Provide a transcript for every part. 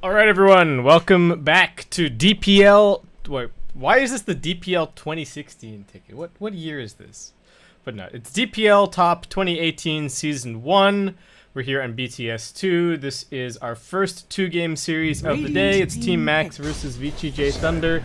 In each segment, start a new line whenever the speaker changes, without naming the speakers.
All right, everyone, welcome back to DPL. Wait, why is this the DPL 2016 ticket? What year is this? But no, it's DPL Top 2018 Season 1. We're here on BTS 2. This is our first two-game series of the day. It's Team Max versus VGJ.Thunder.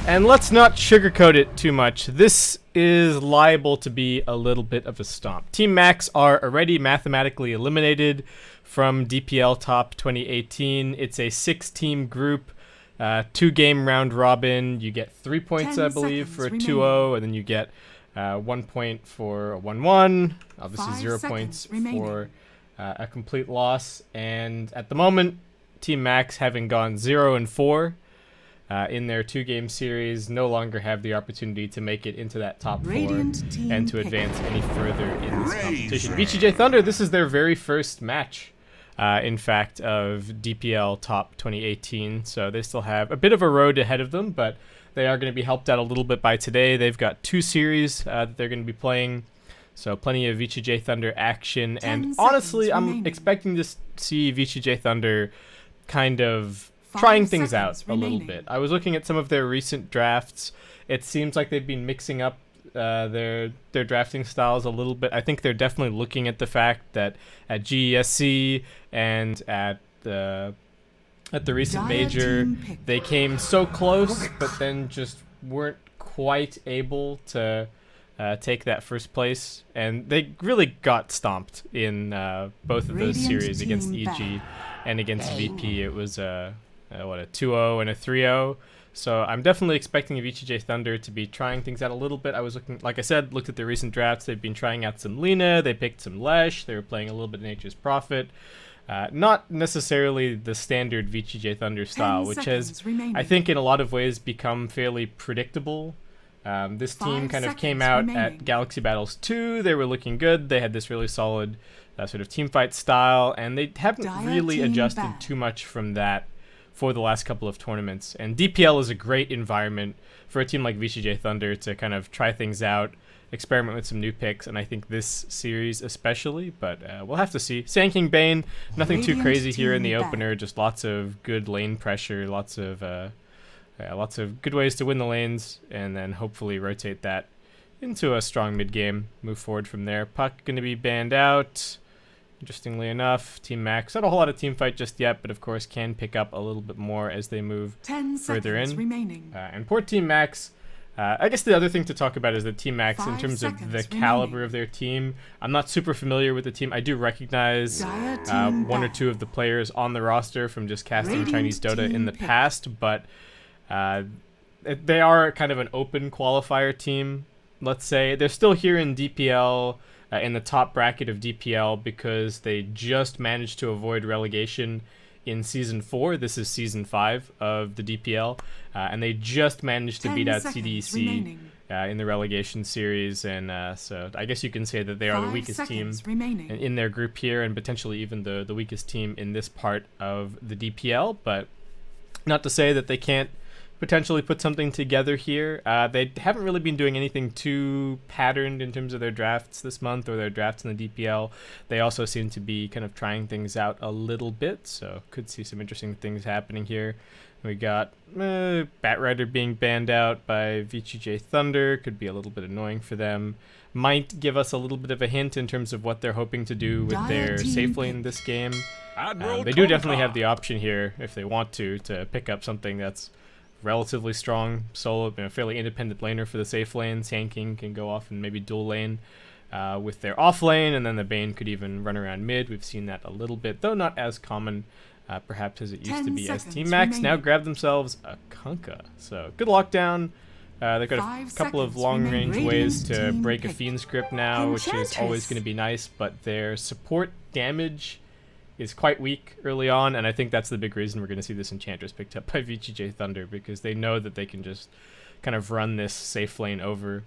And let's not sugarcoat it too much. This is liable to be a little bit of a stomp. Team Max are already mathematically eliminated from DPL Top 2018. It's a 6-team group, 2-game round robin. You get 3 points, I believe, for a 2-0, and then you get 1 point for a 1-1. Obviously, 0 points for a complete loss. And at the moment, Team Max, having gone 0-4 in their 2-game series, no longer have the opportunity to make it into that top 4 and to advance any further in this competition. VGJ.Thunder, this is their very first match, in fact, of DPL Top 2018, so they still have a bit of a road ahead of them, but they are going to be helped out a little bit by today. They've got 2 series that they're going to be playing, so plenty of VGJ.Thunder action, and honestly, I'm expecting to see VGJ.Thunder kind of trying things out a little bit. I was looking at some of their recent drafts. It seems like they've been mixing up their drafting styles a little bit. I think they're definitely looking at the fact that at GESC and at the recent major, they came so close, but then just weren't quite able to take that first place, and they really got stomped in both of those series against EG and against VP. It was a 2-0 and a 3-0. So I'm definitely expecting VGJ.Thunder to be trying things out a little bit. I was looking, like I said, looked at their recent drafts. They've been trying out some Lina. They picked some Lesh. They were playing a little bit of Nature's Prophet. Not necessarily the standard VGJ.Thunder style, which has, I think, in a lot of ways become fairly predictable. This team kind of came out at Galaxy Battles 2. They were looking good. They had this really solid sort of teamfight style, and they haven't really adjusted too much from that for the last couple of tournaments. And DPL is a great environment for a team like VGJ.Thunder to kind of try things out, experiment with some new picks, and I think this series especially, but we'll have to see. Sand King Bane, nothing too crazy here in the opener, just lots of good lane pressure, lots of good ways to win the lanes, and then hopefully rotate that into a strong mid game, move forward from there. Puck going to be banned out. Interestingly enough, Team Max, not a whole lot of team fight just yet, but of course can pick up a little bit more as they move further in. And poor Team Max, I guess the other thing to talk about is that Team Max, in terms of the caliber of their team, I'm not super familiar with the team. I do recognize 1 or 2 of the players on the roster from just casting Chinese Dota in the past, but they are kind of an open qualifier team, let's say. They're still here in DPL, in the top bracket of DPL, because they just managed to avoid relegation in Season 4. This is Season 5 of the DPL, and they just managed to beat out CDEC in the relegation series, and so I guess you can say that they are the weakest team in their group here, and potentially even the weakest team in this part of the DPL, but not to say that they can't potentially put something together here. They haven't really been doing anything too patterned in terms of their drafts this month, or their drafts in the DPL. They also seem to be kind of trying things out a little bit, so could see some interesting things happening here. We got Batrider being banned out by VGJ.Thunder. Could be a little bit annoying for them. Might give us a little bit of a hint in terms of what they're hoping to do with their safe lane this game. They do definitely have the option here, if they want to pick up something that's relatively strong solo, fairly independent laner for the safe lane. Sand King can go off and maybe dual lane with their off lane, and then the Bane could even run around mid. We've seen that a little bit, though not as common perhaps as it used to be, as Team Max now grab themselves a Kunkka. So good lockdown. They've got a couple of long-range ways to break a Fiend script now, which is always going to be nice, but their support damage is quite weak early on, and I think that's the big reason we're going to see this Enchantress picked up by VGJ.Thunder, because they know that they can just kind of run this safe lane over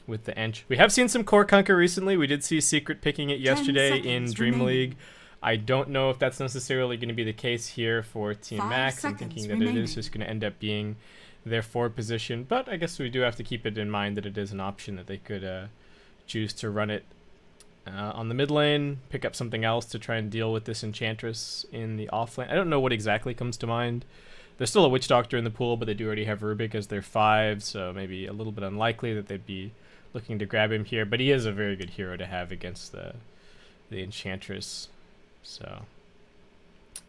with the Ench. We have seen some core Kunkka recently. We did see Secret picking it yesterday in Dream League. I don't know if that's necessarily going to be the case here for Team Max. I'm thinking that it is just going to end up being their forward position, but I guess we do have to keep it in mind that it is an option that they could choose to run it On the mid lane, pick up something else to try and deal with this Enchantress in the off lane. I don't know what exactly comes to mind. There's still a Witch Doctor in the pool, but they do already have Rubik as their 5, so maybe a little bit unlikely that they'd be looking to grab him here. But he is a very good hero to have against the Enchantress. So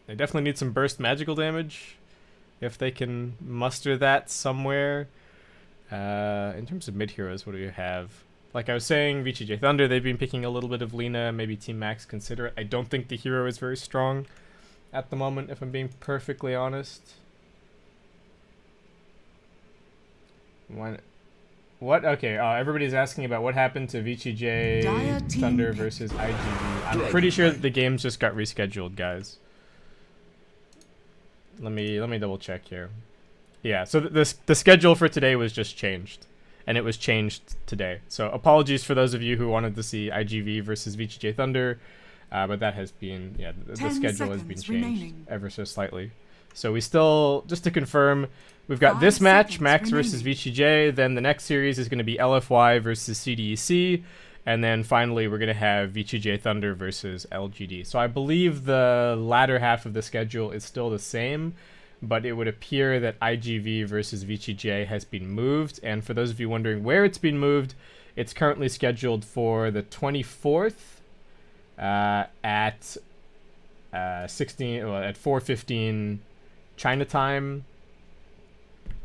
they definitely need some burst magical damage if they can muster that somewhere. In terms of mid heroes, what do we have? Like I was saying, VGJ.Thunder, they've been picking a little bit of Lina. Maybe Team Max consider it. I don't think the hero is very strong at the moment, if I'm being perfectly honest. What? Okay, everybody's asking about what happened to VGJ.Thunder versus IGV. I'm pretty sure that the games just got rescheduled, guys. Let me double check here. Yeah, so the schedule for today was just changed. And it was changed today. So apologies for those of you who wanted to see IGV versus VGJ.Thunder, but that has been, yeah, the schedule has been changed ever so slightly. So we still, just to confirm, we've got this match, Max versus VGJ, then the next series is going to be LFY versus CDEC, and then finally we're going to have VGJ.Thunder versus LGD. So I believe the latter half of the schedule is still the same, but it would appear that IGV versus VGJ has been moved. And for those of you wondering where it's been moved, it's currently scheduled for the 24th at 4:15 China time,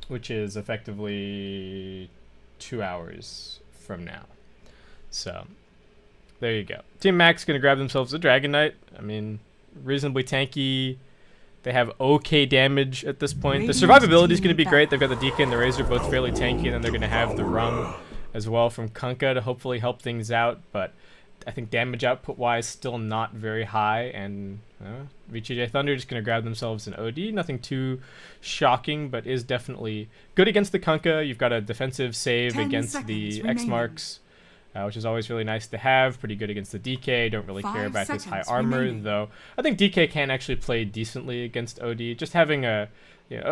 which is effectively 2 hours from now. So there you go. Team Max going to grab themselves a Dragon Knight. I mean, reasonably tanky. They have okay damage at this point. The survivability is going to be great. They've got the DK and the Razor both fairly tanky, and then they're going to have the Rum as well from Kunkka to hopefully help things out. But I think damage output-wise, still not very high. And VGJ.Thunder just going to grab themselves an OD. Nothing too shocking, but is definitely good against the Kunkka. You've got a defensive save against the X-Marks, which is always really nice to have. Pretty good against the DK. Don't really care about his high armor, though. I think DK can actually play decently against OD. Just having a...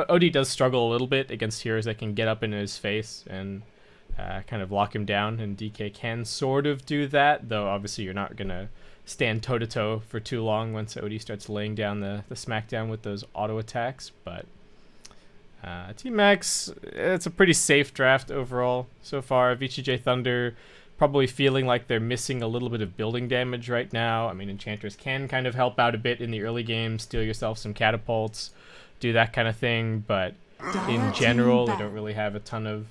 OD does struggle a little bit against heroes that can get up in his face and kind of lock him down, and DK can sort of do that, though obviously you're not going to stand toe-to-toe for too long once OD starts laying down the smackdown with those auto attacks. But Team Max, it's a pretty safe draft overall so far. VGJ.Thunder probably feeling like they're missing a little bit of building damage right now. I mean, Enchantress can kind of help out a bit in the early game, steal yourself some catapults, do that kind of thing, but in general, they don't really have a ton of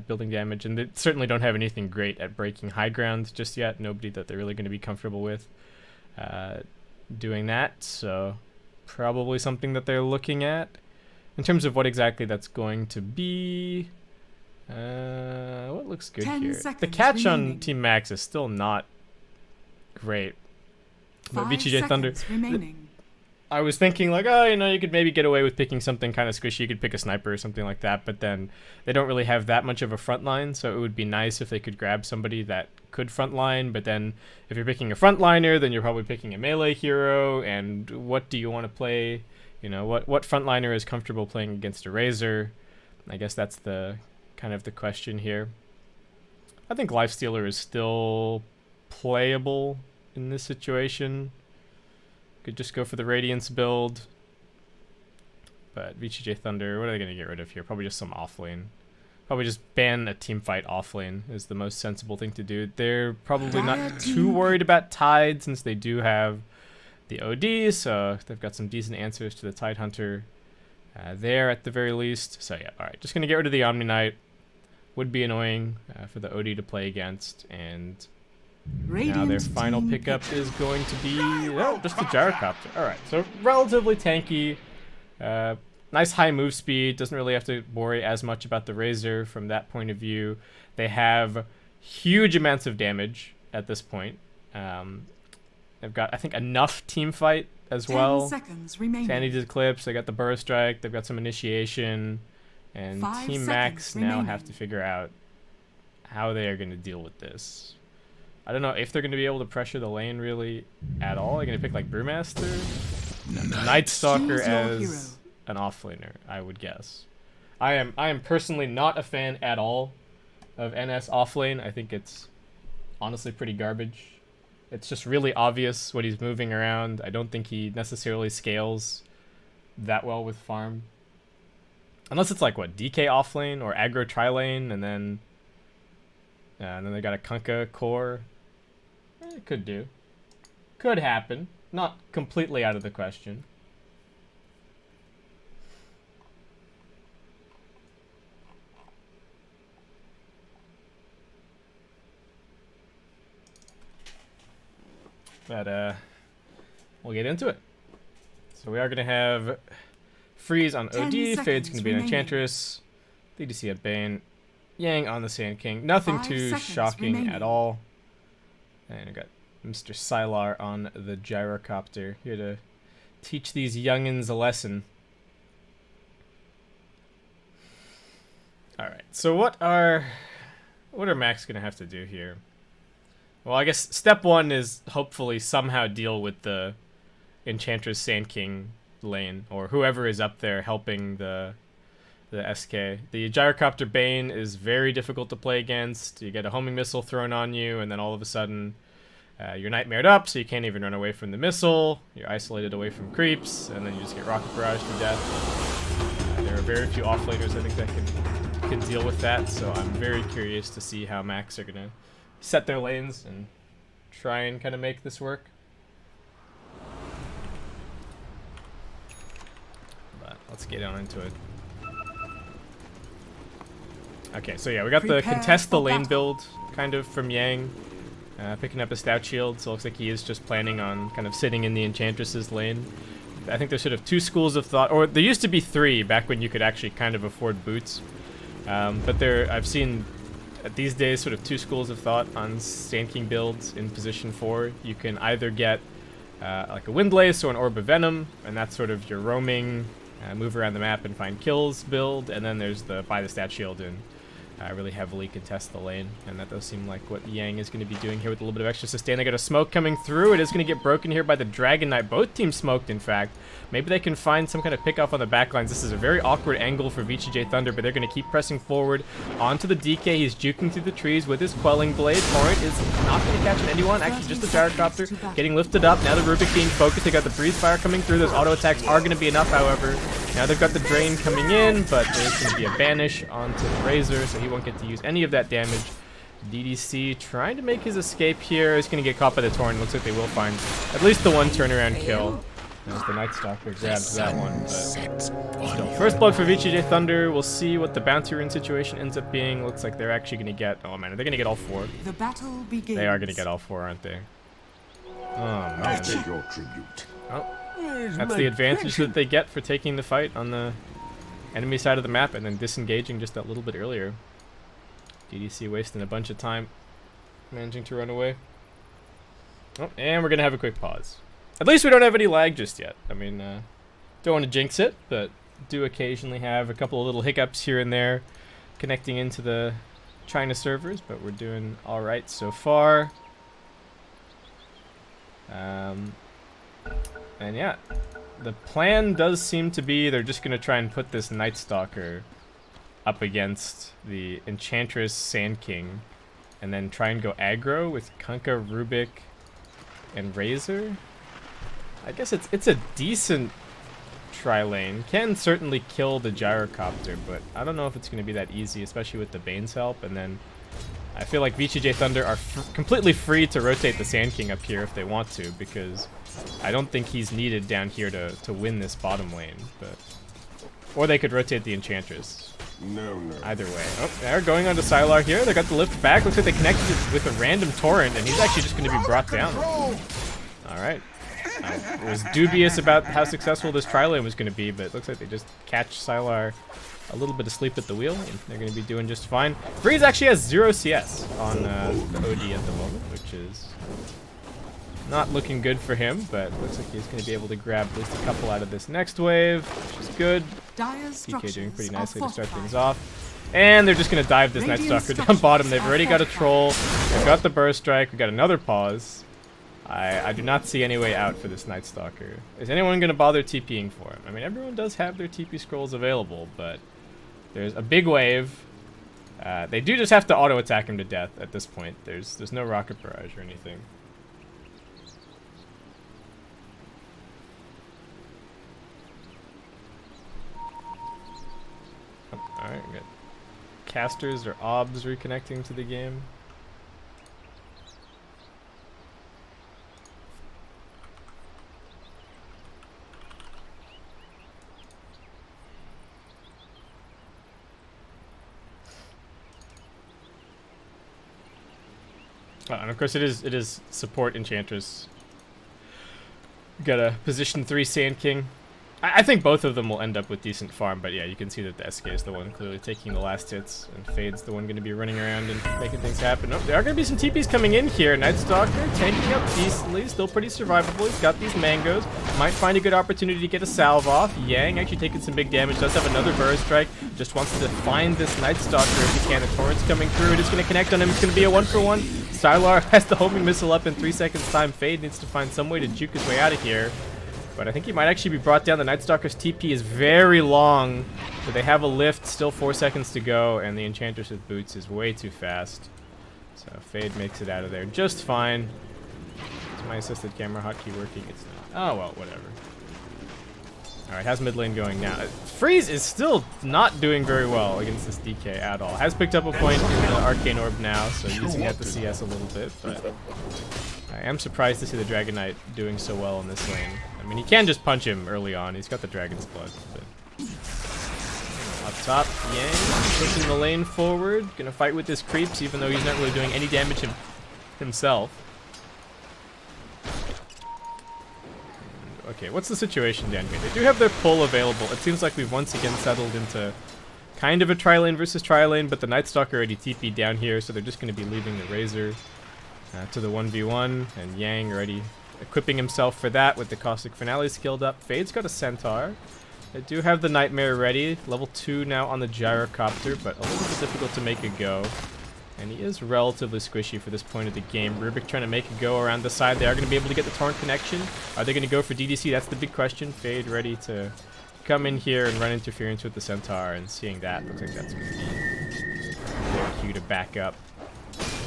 building damage, and they certainly don't have anything great at breaking high ground just yet. Nobody that they're really going to be comfortable with doing that, so probably something that they're looking at. In terms of what exactly that's going to be, what looks good here? The catch on Team Max is still not great. But VGJ.Thunder, I was thinking like, oh, you could maybe get away with picking something kind of squishy. You could pick a sniper or something like that, but then they don't really have that much of a front line, so it would be nice if they could grab somebody that could front line. But then if you're picking a frontliner, then you're probably picking a melee hero, and what do you want to play? What frontliner is comfortable playing against a Razor? I guess that's the kind of the question here. I think Lifestealer is still playable in this situation. Could just go for the Radiance build. But VGJ.Thunder, what are they going to get rid of here? Probably just some offlane. Probably just ban a teamfight offlane is the most sensible thing to do. They're probably not too worried about Tide since they do have the OD, so they've got some decent answers to the Tide Hunter there at the very least. So yeah, alright, just going to get rid of the Omni Knight. Would be annoying for the OD to play against, and now their final pickup is going to be just a Gyrocopter. Alright, so relatively tanky, nice high move speed, doesn't really have to worry as much about the Razor from that point of view. They have huge amounts of damage at this point. They've got, I think, enough team fight as well.
10 seconds remaining.
Sandy's Eclipse, they got the Burrow Strike, they've got some initiation, and
5
Team Max
seconds
now
remaining.
have to figure out how they are going to deal with this. I don't know if they're going to be able to pressure the lane really at all. They're going to pick like Brewmaster? No. Night Stalker
Choose your
as
hero.
an offlaner, I would guess. I am personally not a fan at all of NS offlane. I think it's honestly pretty garbage. It's just really obvious what he's moving around. I don't think he necessarily scales that well with farm. Unless it's like, what, DK offlane or aggro tri-lane, and then they got a Kunkka core. It could do. Could happen. Not completely out of the question. But we'll get into it. So we are going to have Freeze on OD, Fade's going to be an Enchantress, DDC at Bane, Yang on the Sand King. Nothing too shocking at all. And I got Mr. Sylar on the Gyrocopter, here to teach these youngins a lesson. Alright, so what are Max going to have to do here? Well, I guess step one is hopefully somehow deal with the Enchantress Sand King lane, or whoever is up there helping the SK. The Gyrocopter Bane is very difficult to play against. You get a homing missile thrown on you, and then all of a sudden you're nightmared up, so you can't even run away from the missile. You're isolated away from creeps, and then you just get rocket barrage to death. There are very few offlaners, I think, that can deal with that, so I'm very curious to see how Max are going to set their lanes and try and kind of make this work. But let's get on into it. Okay, so yeah, we got the contest the lane build kind of from Yang, picking up a stout shield, so it looks like he is just planning on kind of sitting in the Enchantress's lane. I think there's sort of two schools of thought, or there used to be three back when you could actually kind of afford boots, but I've seen these days sort of two schools of thought on Sand King builds in position 4. You can either get like a Windlace or an Orb of Venom, and that's sort of your roaming, move around the map and find kills build, and then there's the buy the stat shield and really heavily contest the lane, and that does seem like what Yang is going to be doing here with a little bit of extra sustain. They got a smoke coming through. It is going to get broken here by the Dragon Knight. Both teams smoked, in fact. Maybe they can find some kind of pick off on the backlines. This is a very awkward angle for VGJ.Thunder, but they're going to keep pressing forward onto the DK. He's juking through the trees with his Quelling Blade. Torrent is not going to catch anyone. Actually, just the Gyrocopter getting lifted up. Now the Rubik being focused. They got the Breeze Fire coming through. Those auto attacks are going to be enough, however. Now they've got the Drain coming in, but there's going to be a Banish onto the Razor, so he won't get to use any of that damage. DDC trying to make his escape here. He's going to get caught by the Torrent. Looks like they will find at least the one turnaround kill. As the Night Stalker grabs that one. But still, first blood for VGJ.Thunder. We'll see what the bounty rune situation ends up being. Looks like they're actually going to get... Oh, man. They're going to get all 4.
The battle begins.
They are going to get all 4, aren't they? Oh, man.
I take your tribute.
Oh, that's the advantage that they get for taking the fight on the enemy side of the map and then disengaging just that little bit earlier. DDC wasting a bunch of time managing to run away. Oh, and we're going to have a quick pause. At least we don't have any lag just yet. I mean, don't want to jinx it, but do occasionally have a couple of little hiccups here and there connecting into the China servers, but we're doing all right so far. And yeah, the plan does seem to be they're just going to try and put this Night Stalker up against the Enchantress Sand King and then try and go aggro with Kunkka, Rubik, and Razor. I guess it's a decent tri-lane. Can certainly kill the Gyrocopter, but I don't know if it's going to be that easy, especially with the Bane's help. And then I feel like VGJ.Thunder are completely free to rotate the Sand King up here if they want to, because I don't think he's needed down here to win this bottom lane. But or they could rotate the Enchantress.
No.
Either way. Oh, they're going on to Sylar here. They got the lift back. Looks like they connected it with a random Torrent, and he's actually just going to be brought down. Alright. I was dubious about how successful this tri-lane was going to be, but it looks like they just catch Sylar a little bit asleep at the wheel, and they're going to be doing just fine. Freeze actually has 0 CS on the OD at the moment, which is not looking good for him, but looks like he's going to be able to grab at least a couple out of this next wave, which is good. DK doing pretty nicely to start things off. And they're just going to dive this Night Stalker down bottom. They've already got a troll. They've got the burst strike. We've got another pause. I do not see any way out for this Night Stalker. Is anyone going to bother TPing for him? I mean, everyone does have their TP scrolls available, but there's a big wave. They do just have to auto-attack him to death at this point. There's no rocket barrage or anything. casters or obs reconnecting to the game. And of course it is support Enchantress. Got a position 3 Sand King. I think both of them will end up with decent farm, but yeah, you can see that the SK is the one clearly taking the last hits, and Fade's the one going to be running around and making things happen. Oh, there are going to be some TPs coming in here. Night Stalker tanking up decently, still pretty survivable. He's got these mangoes. Might find a good opportunity to get a salve off. Yang actually taking some big damage, does have another Burrow Strike. Just wants to find this Night Stalker if he can. The Torrent's coming through. It is going to connect on him. It's going to be a 1-for-1. Sylar has the homing missile up in 3 seconds time. Fade needs to find some way to juke his way out of here. But I think he might actually be brought down. The Night Stalker's TP is very long, so they have a lift, still 4 seconds to go, and the Enchantress with boots is way too fast. So Fade makes it out of there just fine. Is my assisted camera hotkey working? It's not. Oh well, whatever. Alright, how's mid lane going now? Freeze is still not doing very well against this DK at all. Has picked up a point in the Arcane Orb now, so using it at the CS a little bit, but I am surprised to see the Dragon Knight doing so well in this lane. I mean, he can just punch him early on. He's got the Dragon's Blood. But up top, Yang pushing the lane forward. Gonna fight with his creeps, even though he's not really doing any damage himself. Okay, what's the situation down here? They do have their pull available. It seems like we've once again settled into kind of a tri-lane versus tri-lane, but the Night Stalker already TP'd down here, so they're just going to be leaving the Razor to the 1v1, and Yang already equipping himself for that with the Caustic Finale skilled up. Fade's got a Centaur. They do have the Nightmare ready. Level 2 now on the Gyrocopter, but a little bit difficult to make a go. And he is relatively squishy for this point of the game. Rubik trying to make a go around the side. They are going to be able to get the Torrent connection. Are they going to go for DDC? That's the big question. Fade ready to come in here and run interference with the Centaur, and seeing that, looks like that's going to be their cue to back up.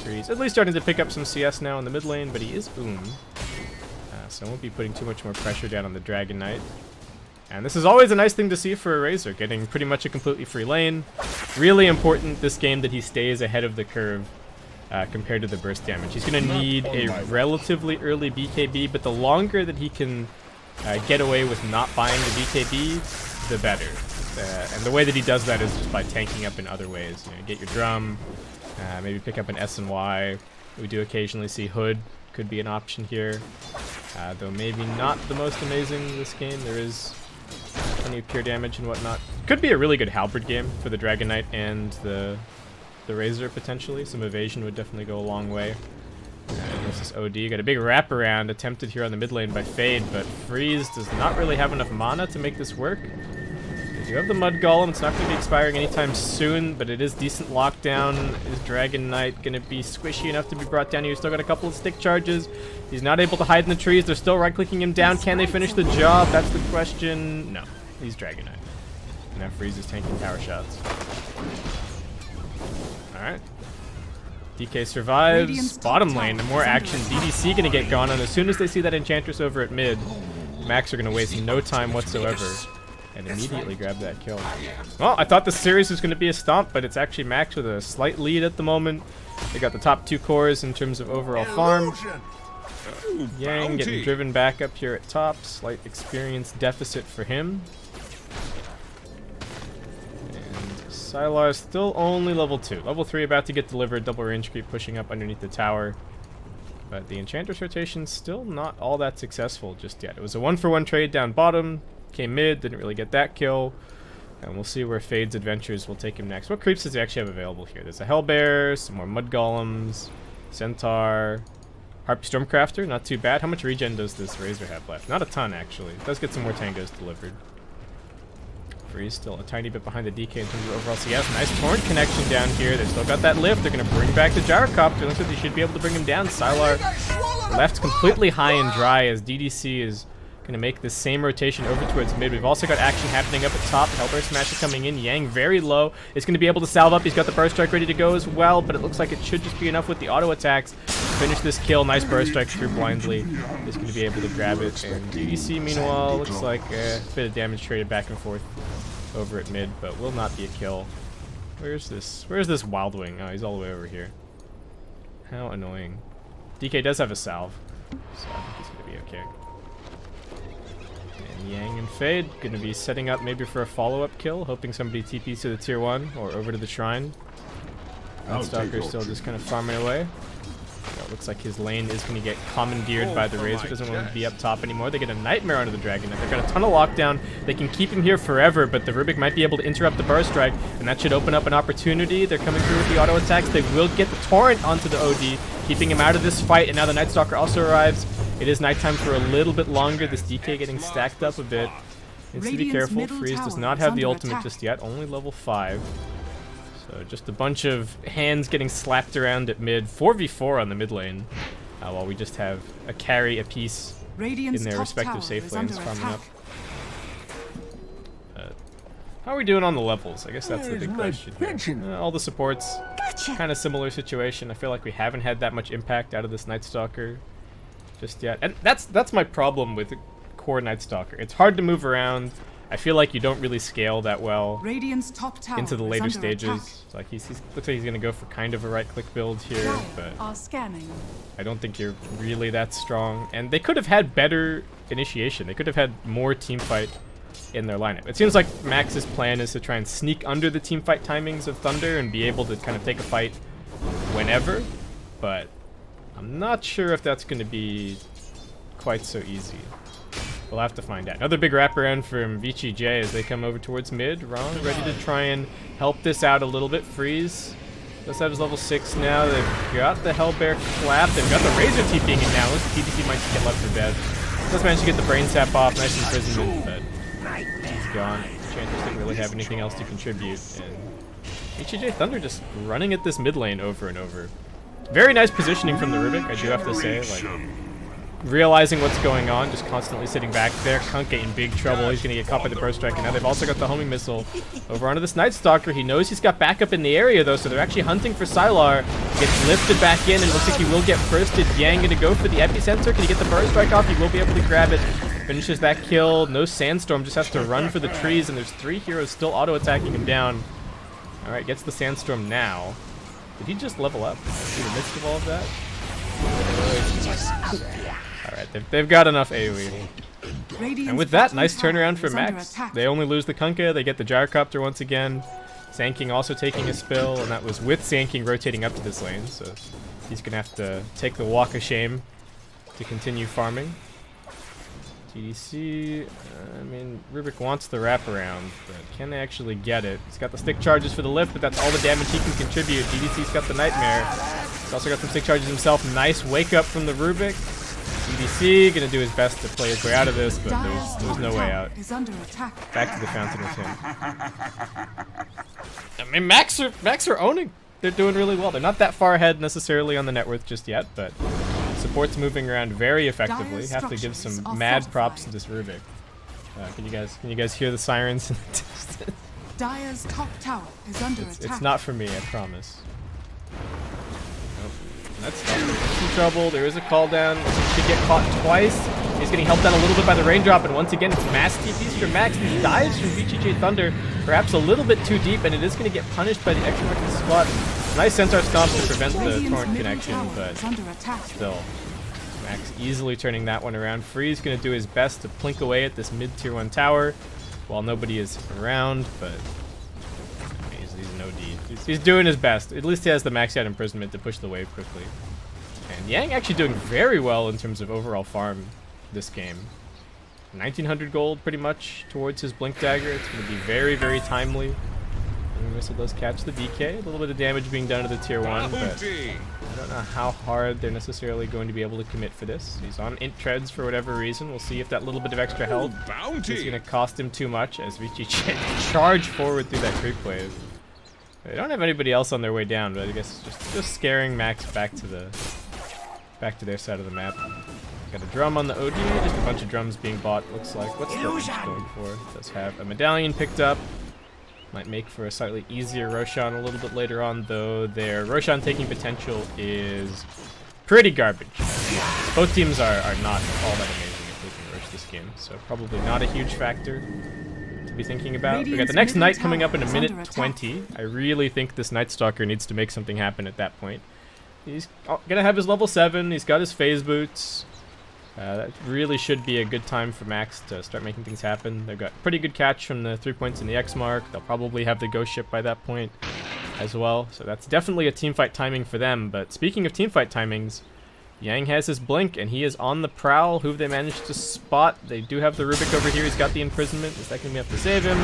So he's at least starting to pick up some CS now in the mid lane, but he is so I won't be putting too much more pressure down on the Dragon Knight. And this is always a nice thing to see for a Razor, getting pretty much a completely free lane. Really important this game that he stays ahead of the curve compared to the burst damage. He's going to need a relatively early BKB, but the longer that he can get away with not buying the BKB, the better. And the way that he does that is just by tanking up in other ways. You know, get your drum, maybe pick up an S and Y. We do occasionally see Hood. Could be an option here. Though maybe not the most amazing in this game. There is plenty of pure damage and whatnot. Could be a really good Halberd game for the Dragon Knight and the Razor potentially. Some evasion would definitely go a long way. This is OD. Got a big wraparound attempted here on the mid lane by Fade, but Freeze does not really have enough mana to make this work. They do have the Mud Golem. It's not going to be expiring anytime soon, but it is decent lockdown. Is Dragon Knight going to be squishy enough to be brought down here? He's still got a couple of stick charges. He's not able to hide in the trees. They're still right-clicking him down. Can they finish the job? That's the question. No. He's Dragon Knight. And now Freeze is tanking power shots. Alright. DK survives. Bottom lane, the more action. DDC going to get gone on as soon as they see that Enchantress over at mid. Max are going to waste no time whatsoever and immediately grab that kill. Well, I thought the series was going to be a stomp, but it's actually Max with a slight lead at the moment. They got the top 2 cores in terms of overall farm. Yang getting driven back up here at top. Slight experience deficit for him. And Sylar still only level 2. Level 3 about to get delivered. Double range creep pushing up underneath the tower. But the Enchantress rotation still not all that successful just yet. It was a 1-for-1 trade down bottom. Came mid, didn't really get that kill. And we'll see where Fade's adventures will take him next. What creeps does he actually have available here? There's a Hellbear, some more Mud Golems, Centaur, Harpy Stormcrafter, not too bad. How much regen does this Razor have left? Not a ton, actually. It does get some more tangos delivered. Freeze still a tiny bit behind the DK in terms of overall CS. Nice Torrent connection down here. They've still got that lift. They're going to bring back the Gyrocopter. Looks like they should be able to bring him down. Sylar left completely high and dry as DDC is going to make the same rotation over towards mid. We've also got action happening up at top. Hellbear Smasher coming in. Yang very low. Is going to be able to salve up. He's got the Burst Strike ready to go as well, but it looks like it should just be enough with the auto attacks to finish this kill. Nice Burst Strike through blindly. Is going to be able to grab it. And DDC, meanwhile, looks like a bit of damage traded back and forth over at mid, but will not be a kill. Where's this Wild Wing? Oh, he's all the way over here. How annoying. DK does have a salve, so I think he's gonna be okay. And Yang and Fade gonna be setting up maybe for a follow-up kill, hoping somebody TPs to the tier 1 or over to the shrine. Stalker still just kind of farming away. So it looks like his lane is going to get commandeered by the Razor. Doesn't want to be up top anymore. They get a Nightmare onto the Dragon. They've got a ton of lockdown. They can keep him here forever, but the Rubik might be able to interrupt the burst strike, and that should open up an opportunity. They're coming through with the auto attacks. They will get the Torrent onto the OD, keeping him out of this fight, and now the Night Stalker also arrives. It is nighttime for a little bit longer. This DK getting stacked up a bit. Needs to be careful. Freeze does not have the ultimate just yet. Only level 5. So just a bunch of hands getting slapped around at mid. 4v4 on the mid lane. While we just have a carry apiece in their respective safe lanes farming up. How are we doing on the levels? I guess that's the big question here. All the supports, kind of similar situation. I feel like we haven't had that much impact out of this Night Stalker just yet. And that's my problem with the core Night Stalker. It's hard to move around. I feel like you don't really scale that well into the later stages. It's like looks like he's gonna go for kind of a right-click build here, but I don't think you're really that strong. And they could have had better initiation. They could have had more teamfight in their lineup. It seems like Max's plan is to try and sneak under the teamfight timings of Thunder and be able to kind of take a fight whenever, but I'm not sure if that's going to be quite so easy. We'll have to find out. Another big wraparound from VGJ as they come over towards mid. Wrong, ready to try and help this out a little bit. Freeze does have his level 6 now. They've got the Hellbear clap. They've got the Razor TPing in now. The TPC might just get left for dead. Does manage to get the brain sap off. Nice imprisonment, but he's gone. Chances didn't really have anything else to contribute. And VGJ.Thunder just running at this mid lane over and over. Very nice positioning from the Rubik, I do have to say. Like, realizing what's going on, just constantly sitting back there. Kunkka in big trouble. He's going to get caught by the burst strike, and now they've also got the homing missile over onto this Night Stalker. He knows he's got backup in the area, though, so they're actually hunting for Sylar. Gets lifted back in, and looks like he will get bursted. Yang going to go for the epicenter. Can he get the burst strike off? He will be able to grab it. Finishes that kill. No Sandstorm, just has to run for the trees, and there's 3 heroes still auto-attacking him down. All right, gets the Sandstorm now. Did he just level up in the midst of all of that? Alright, they've got enough AoE. And with that, nice turnaround for Max. They only lose the Kunkka, they get the Gyrocopter once again. Sanking also taking a spill, and that was with Sanking rotating up to this lane, so he's going to have to take the walk of shame to continue farming. TDC, I mean, Rubik wants the wraparound, but can they actually get it? He's got the stick charges for the lift, but that's all the damage he can contribute. DDC's got the Nightmare. He's also got some stick charges himself. Nice wake up from the Rubik. DDC gonna do his best to play his way out of this, but there's no way out. Back to the fountain with him. I mean, Max are owning. They're doing really well. They're not that far ahead necessarily on the net worth just yet, but support's moving around very effectively. Have to give some mad props to this Rubik. Can you guys hear the sirens in the distance?
Dire's top tower is under attack.
It's not for me, I promise. Nope. That's in trouble. There is a call down. He should get caught twice. He's getting helped out a little bit by the raindrop, and once again, mass TPs for Max. These dives from VGJ.Thunder, perhaps a little bit too deep, and it is going to get punished by the extra market spot. Nice Centaur stomp to prevent the torrent connection, but still, Max easily turning that one around. Free's going to do his best to plink away at this mid tier 1 tower while nobody is around, but he's no D. He's doing his best. At least he has the maxed out imprisonment to push the wave quickly. And Yang actually doing very well in terms of overall farm this game. 1900 gold pretty much towards his blink dagger. It's going to be very, very timely. And Missile does catch the DK. A little bit of damage being done to the tier 1, but I don't know how hard they're necessarily going to be able to commit for this. He's on int treads for whatever reason. We'll see if that little bit of extra health is going to cost him too much as VGJ charge forward through that creep wave. They don't have anybody else on their way down, but I guess just scaring Max back to their side of the map. Got a drum on the OD, just a bunch of drums being bought, looks like. What's the Lynch going for? Does have a medallion picked up. Might make for a slightly easier Roshan a little bit later on, though their Roshan taking potential is pretty garbage. Both teams are not all that amazing if they can rush this game, so probably not a huge factor to be thinking about. We got
Radiant's
the next
middle
Knight coming up in a
tower is
minute
under attack.
20. I really think this Night Stalker needs to make something happen at that point. He's gonna have his level 7. He's got his phase boots. That really should be a good time for Max to start making things happen. They've got pretty good catch from the 3 points in the X mark. They'll probably have the ghost ship by that point as well. So that's definitely a teamfight timing for them. But speaking of teamfight timings, Yang has his blink and he is on the prowl. Who have they managed to spot? They do have the Rubik over here. He's got the imprisonment. Is that going to be enough to save him?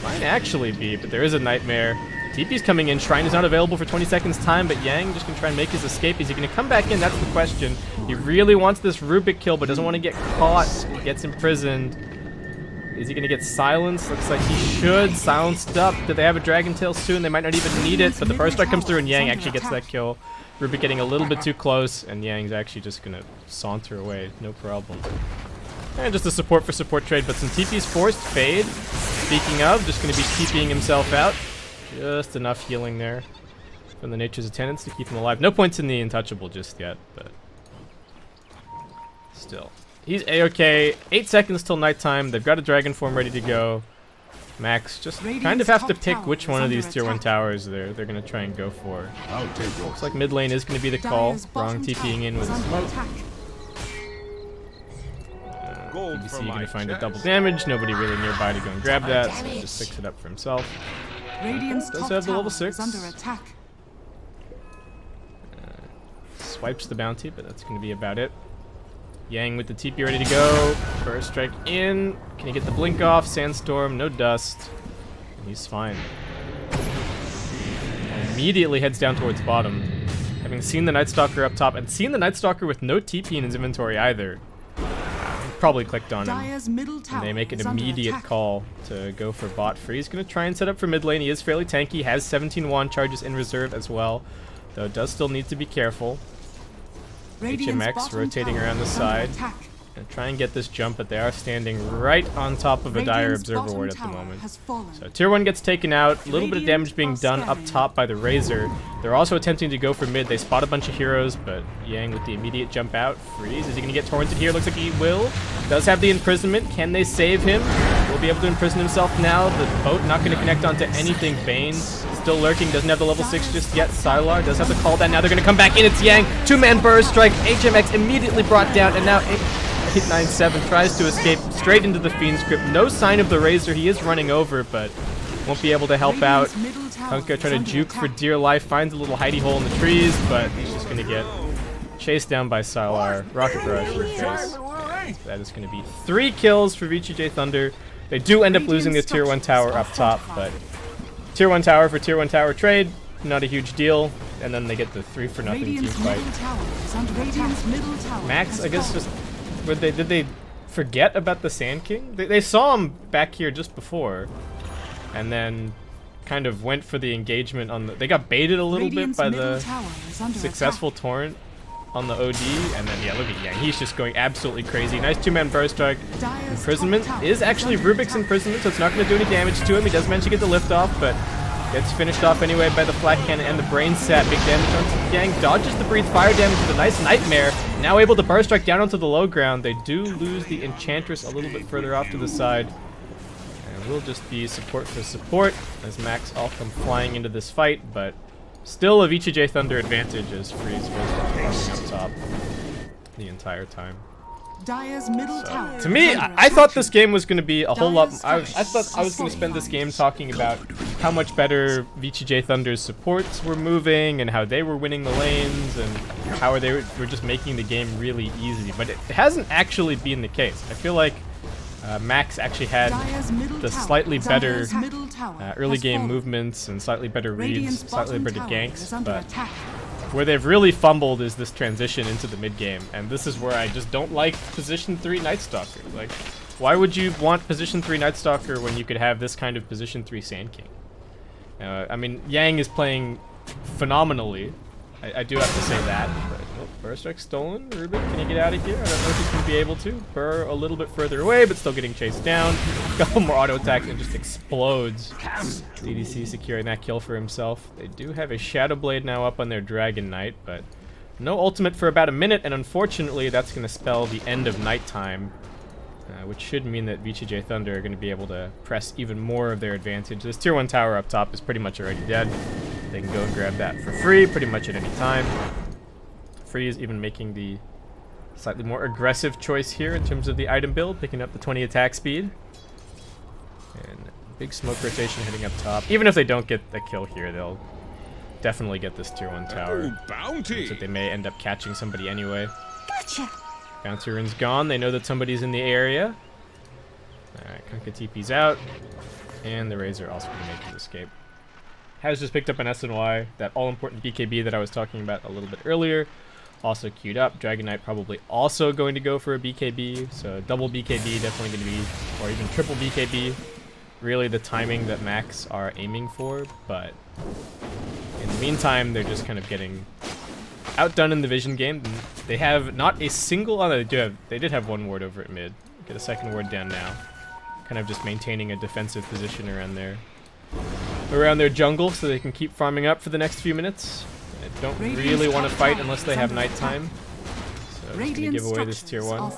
Might actually be, but there is a nightmare. TP's coming in. Shrine is not available for 20 seconds time, but Yang just gonna try and make his escape. Is he gonna come back in? That's the question. He really wants this Rubik kill, but doesn't want to get caught. He gets imprisoned. Is he gonna get silenced? Looks like he should. Silenced up. Do they have a Dragon Tail soon? They might not even need it, but the burst strike comes through and Yang actually gets that kill. Rubik getting a little bit too close, and Yang's actually just gonna saunter away. No problem. And just a support for support trade, but some TP's forced. Fade. Speaking of, just gonna be TPing himself out. Just enough healing there from the Nature's Attendants to keep him alive. No points in the Untouchable just yet, but still. He's A-okay. 8 seconds till nighttime. They've got a Dragon Form ready to go. Max just kind of have to pick which one of these tier 1 towers they're going to try and go for. Looks like mid lane is going to be the call. Wrong TPing in with a smoke. BBC going to find a double damage. Nobody really nearby to go and grab that, so he just picks it up for himself.
Radiant's
Does
top
have the level
tower
6.
is under attack.
Swipes the bounty, but that's going to be about it. Yang with the TP ready to go. First strike in. Can he get the blink off? Sandstorm, no dust. And he's fine. Immediately heads down towards bottom. Having seen the Night Stalker up top, and seen the Night Stalker with no TP in his inventory either. Probably clicked on him.
Dire's middle tower
And they make an
is under
immediate
attack.
call to go for bot free. He's going to try and set up for mid lane. He is fairly tanky. Has 17 wand charges in reserve as well. Though does still need to be careful.
Radiant's
HMX
bottom
rotating
tower
around the
is under
side.
attack.
And try and get this jump, but they are standing right on top of a dire
Radiant's
observer
bottom
ward at the
tower
moment.
has fallen.
So tier 1 gets taken out, a little bit of damage being done up top by the Razor. They're also attempting to go for mid. They spot a bunch of heroes, but Yang with the immediate jump out. Freeze. Is he going to get torrented here? Looks like he will. Does have the imprisonment. Can they save him? Will be able to imprison himself now. The boat not going to connect onto anything. Bane still lurking. Doesn't have the level 6 just yet. Sylar does have the call down. Now they're going to come back in. It's Yang. 2-man burst strike. HMX immediately brought down, and now 897 tries to escape straight into the Fiend's grip. No sign of the Razor. He is running over, but won't be able to help out.
Radiant's middle tower
Punko
is
trying to
under
juke for
attack.
dear life. Finds a little hidey hole in the trees, but he's just going to get chased down by Sylar. Rocket Rush in the face. And that is going to be 3 kills for VGJ.Thunder. They do end up losing the tier 1 tower up top, but tier 1 tower for tier 1 tower trade, not a huge deal. And then they get the 3 for nothing team
Radiant's
fight.
middle tower is under Radiant's middle tower
Max,
has
I guess,
fallen.
just did they forget about the Sand King? They saw him back here just before, and then kind of went for the engagement on the. They got baited a little
Radiant's
bit by
middle
the
tower is under
successful torrent on the OD, and then yeah, look at Yang. He's just going absolutely crazy. Nice 2-man burst strike.
attack. Dire's
Imprisonment
top tower
is actually
under
Rubik's
attack.
imprisonment, so it's not going to do any damage to him. He does manage to get the lift off, but gets finished off anyway by the flak cannon and the brain sap. Big damage onto Yang. Dodges the breathe fire damage with a nice nightmare. Now able to burst strike down onto the low ground. They do lose the Enchantress a little bit further off to the side. And will just be support for support as Max all come flying into this fight, but still a VGJ.Thunder advantage as Freeze was just up top the entire time.
Dire's middle tower
To me,
is under
I thought
attack.
this game was going to be a whole lot.
Dire's
I thought I was going to spend this game talking about how much better VGJ.Thunder's supports were moving and how they were winning the lanes and how they were just making the game really easy. But it hasn't actually been the case. I feel like Max actually had
Dire's middle
the
tower
slightly
is
better
under attack. Middle tower
early
has
game
fallen.
movements and slightly better
Radiant's
reads, slightly
bottom
better
tower
ganks,
is under
but
attack.
where they've really fumbled is this transition into the mid game, and this is where I just don't like position 3 Night Stalker. Like, why would you want position 3 Night Stalker when you could have this kind of position 3 Sand King? I mean, Yang is playing phenomenally. I do have to say that. But, oh, burst strike stolen. Rubik, can you get out of here? I don't know if he's going to be able to. Burr a little bit further away, but still getting chased down. A couple more auto attacks and just explodes. DDC securing that kill for himself. They do have a Shadow Blade now up on their Dragon Knight, but no ultimate for about a minute, and unfortunately that's going to spell the end of nighttime which should mean that VGJ.Thunder are going to be able to press even more of their advantage. This tier 1 tower up top is pretty much already dead. They can go and grab that for free pretty much at any time. Free is even making the slightly more aggressive choice here in terms of the item build, picking up the 20 attack speed. And big smoke rotation heading up top. Even if they don't get the kill here, they'll definitely get this tier 1 tower.
Bounty!
So they may end up catching somebody anyway.
Gotcha.
Bounty rune's gone. They know that somebody's in the area. Alright, Kunkka TP's out. And the Razor also going to make his escape. Has just picked up an SNY, that all-important BKB that I was talking about a little bit earlier. Also queued up. Dragon Knight probably also going to go for a BKB. So double BKB definitely going to be, or even triple BKB. Really the timing that Max are aiming for, but in the meantime, they're just kind of getting outdone in the vision game. They have not a single, oh, they did have one ward over at mid. Get a second ward down now. Kind of just maintaining a defensive position around their jungle so they can keep farming up for the next few minutes. They don't really want to fight unless they have nighttime. So I'm just going to give away this tier 1.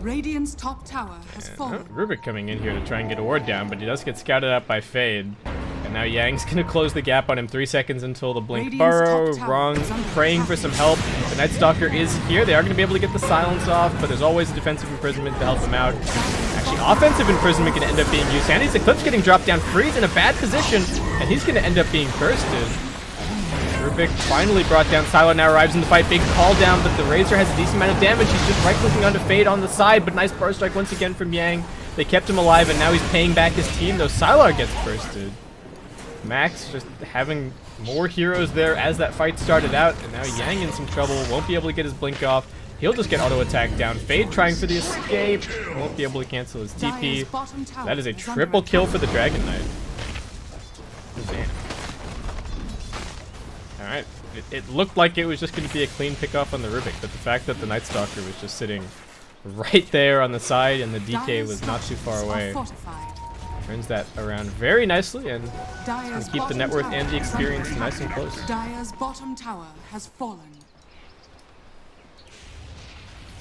Radiant's top tower has fallen.
Rubik coming in here to try and get a ward down, but he does get scouted out by Fade. And now Yang's going to close the gap on him 3 seconds until the Blink Burrow. Wrong, praying for some help. The Night Stalker is here. They are going to be able to get the silence off, but there's always a defensive imprisonment to help them out. Actually, offensive imprisonment going to end up being used. Sandy's Eclipse getting dropped down. Freeze in a bad position, and he's going to end up being bursted. Rubik finally brought down. Silo now arrives in the fight. Big call down, but the Razor has a decent amount of damage. He's just right-clicking onto Fade on the side, but nice bar strike once again from Yang. They kept him alive, and now he's paying back his team, though Sylar gets bursted. Max just having more heroes there as that fight started out, and now Yang in some trouble. Won't be able to get his blink off. He'll just get auto-attacked down. Fade trying for the escape. Won't be able to cancel his TP. That is a triple kill for the Dragon Knight. Damn. Alright, it looked like it was just going to be a clean pick-off on the Rubik, but the fact that the Night Stalker was just sitting right there on the side and the DK was not too far away turns that around very nicely and going to keep the net worth and the experience nice and close.
Dire's bottom tower has fallen.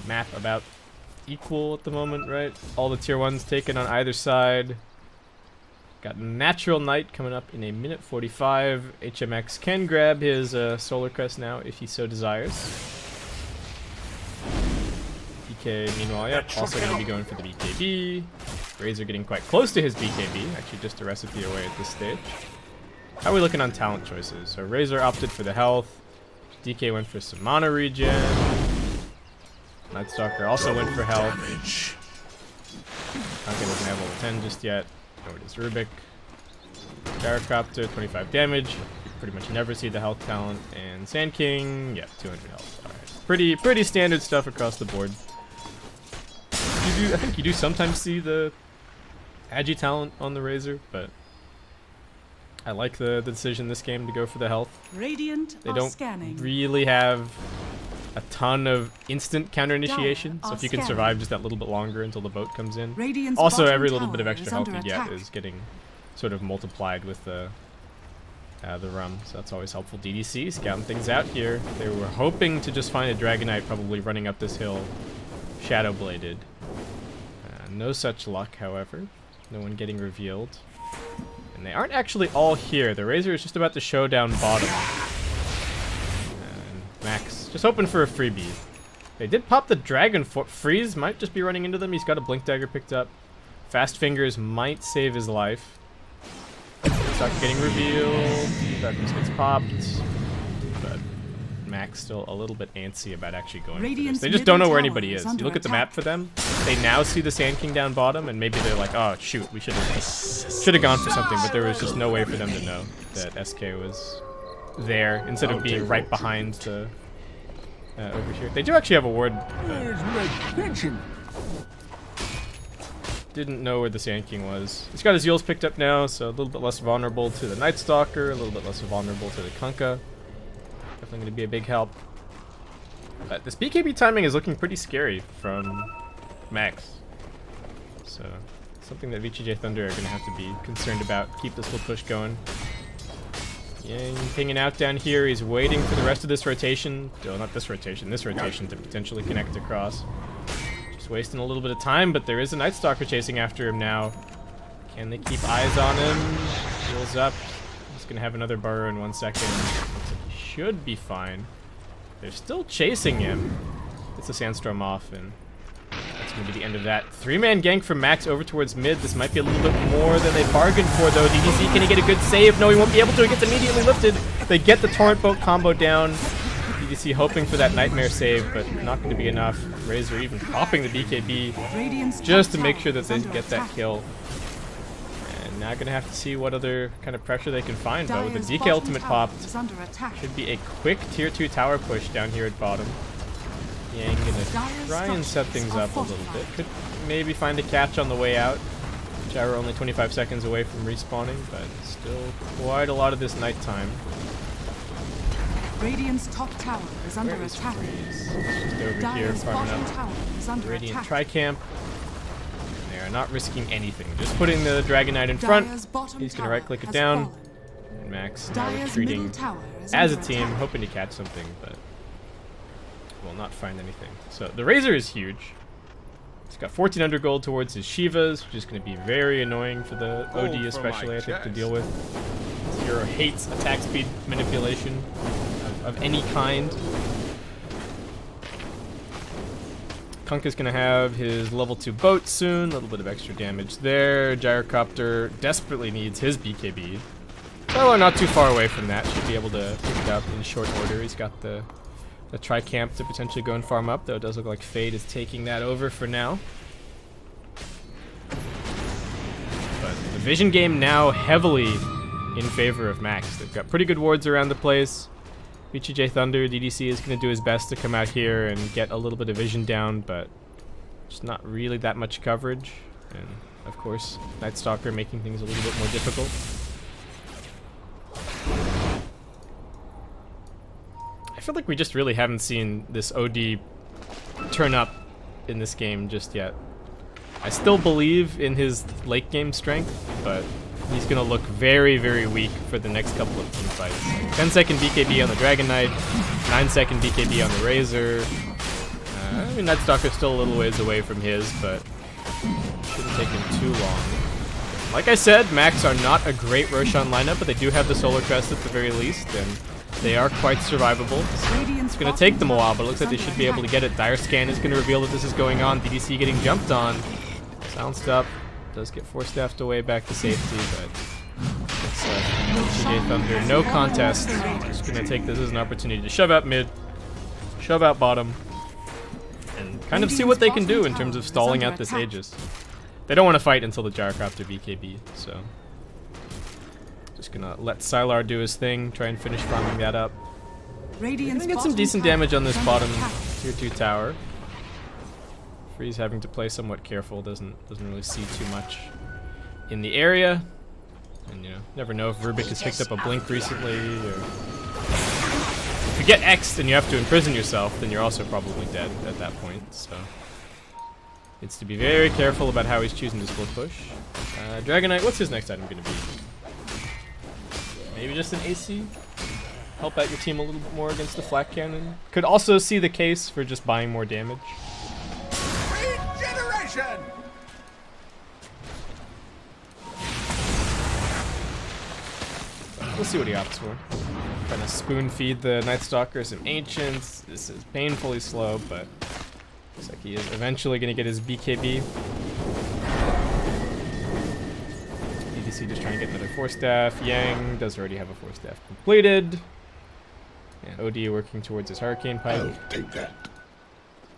Map about equal at the moment, right? All the tier 1s taken on either side. Got Natural Knight coming up in a minute 45. HMX can grab his Solar Crest now if he so desires. DK, meanwhile, yep, also going to be going for the BKB. Razor getting quite close to his BKB, actually just a recipe away at this stage. How are we looking on talent choices? So Razor opted for the health. DK went for some mana regen. Night Stalker also went for health. Kunkka doesn't have level 10 just yet. Nor does Rubik. Gyrocopter, 25 damage. You pretty much never see the health talent. And Sand King, yeah, 200 health. Alright. Pretty standard stuff across the board. I think you do sometimes see the Agi talent on the Razor, but I like the decision this game to go for the health.
Radiant
they don't really have a ton of instant counter initiation, so if you can survive just that little bit longer until the boat comes in.
Radiant's
also, every little bit of extra health you get is getting sort of multiplied with the rum, so that's always helpful. DDC scouting things out here. They were hoping to just find a Dragon Knight probably running up this hill, shadow bladed. No such luck, however. No one getting revealed. And they aren't actually all here. The Razor is just about to show down bottom. And Max just hoping for a freebie. They did pop the Dragon Freeze might just be running into them. He's got a Blink Dagger picked up. Fast Fingers might save his life. Start getting revealed. Darkness gets popped. But Max still a little bid antsy about actually going for this. They just don't know where anybody is. You look at the map for them, they now see the Sand King down bottom, and maybe they're like, oh shoot, we should have gone for something, but there was just no way for them to know that SK was there instead of being right behind the over here. They do actually have a ward. Didn't know where the Sand King was. He's got his Yules picked up now, so a little bit less vulnerable to the Night Stalker, a little bit less vulnerable to the Kunkka. Definitely going to be a big help. But this BKB timing is looking pretty scary from Max. So, something that VGJ.Thunder are going to have to be concerned about. Keep this little push going. Yang pinging out down here. He's waiting for the rest of this rotation. No, not this rotation. This rotation to potentially connect across. Just wasting a little bit of time, but there is a Night Stalker chasing after him now. Can they keep eyes on him? Heals up. He's going to have another burrow in 1 second. Looks like he should be fine. They're still chasing him. Gets the Sandstorm off, and that's going to be the end of that. 3-man gank from Max over towards mid. This might be a little bit more than they bargained for, though. DDC, can he get a good save? No, he won't be able to. He gets immediately lifted. They get the Torrent Boat combo down. DDC hoping for that Nightmare save, but not going to be enough. Razor even popping the BKB just to make sure that they get that kill. And now going to have to see what other kind of pressure they can find, but with the DK ultimate popped, should be a quick tier 2 tower push down here at bottom. Yang gonna try and set things up a little bit. Could maybe find a catch on the way out. Gyro only 25 seconds away from respawning, but still quite a lot of this nighttime.
Radiant's top tower is under attack.
Just over here farming up Radiant Tri-Camp. They are not risking anything. Just putting the Dragon Knight in front. He's gonna right click it down. And Max now retreating as a team, hoping to catch something, but will not find anything. So the Razor is huge. He's got 1400 gold towards his Shivas, which is going to be very annoying for the OD especially, I think, to deal with. This hero hates attack speed manipulation of any kind. Kunk is going to have his level 2 boat soon, a little bit of extra damage there. Gyrocopter desperately needs his BKB. Well, not too far away from that, should be able to pick it up in short order. He's got the Tri-Camp to potentially go and farm up, though it does look like Fade is taking that over for now. But the vision game now heavily in favor of Max. They've got pretty good wards around the place. VGJ.Thunder, DDC is going to do his best to come out here and get a little bit of vision down, but just not really that much coverage. And, of course, Night Stalker making things a little bit more difficult. I feel like we just really haven't seen this OD turn up in this game just yet. I still believe in his late game strength, but he's going to look very, very weak for the next couple of team fights. 10-second BKB on the Dragon Knight, 9-second BKB on the Razor. I mean, Night Stalker's still a little ways away from his, but shouldn't take him too long. Like I said, Max are not a great Roshan lineup, but they do have the Solar Crest at the very least, and they are quite survivable. It's going to take them a while, but it looks like they should be able to get it. Dire Scan is going to reveal that this is going on. DDC getting jumped on. Silenced up. Does get force-staffed away back to safety, but it's VGJ.Thunder. No contest. Just going to take this as an opportunity to shove out mid, shove out bottom, and kind of see what they can do in terms of stalling out this Aegis. They don't want to fight until the Gyrocopter BKB, so just gonna let Sylar do his thing, try and finish farming that up. Gonna get some decent damage on this bottom tier 2 tower. Freeze having to play somewhat careful, doesn't really see too much in the area. And you know, never know if Rubik has picked up a blink recently, or if you get X'd and you have to imprison yourself, then you're also probably dead at that point, so needs to be very careful about how he's choosing to split push. Dragon Knight, what's his next item gonna be? Maybe just an AC? Help out your team a little bit more against the Flak Cannon. Could also see the case for just buying more damage. Regeneration! We'll see what he opts for. Trying to spoon feed the Night Stalker some Ancients. This is painfully slow, but looks like he is eventually going to get his BKB. DDC just trying to get another Force Staff. Yang does already have a Force Staff completed. And OD working towards his Hurricane Pike.
I'll take that.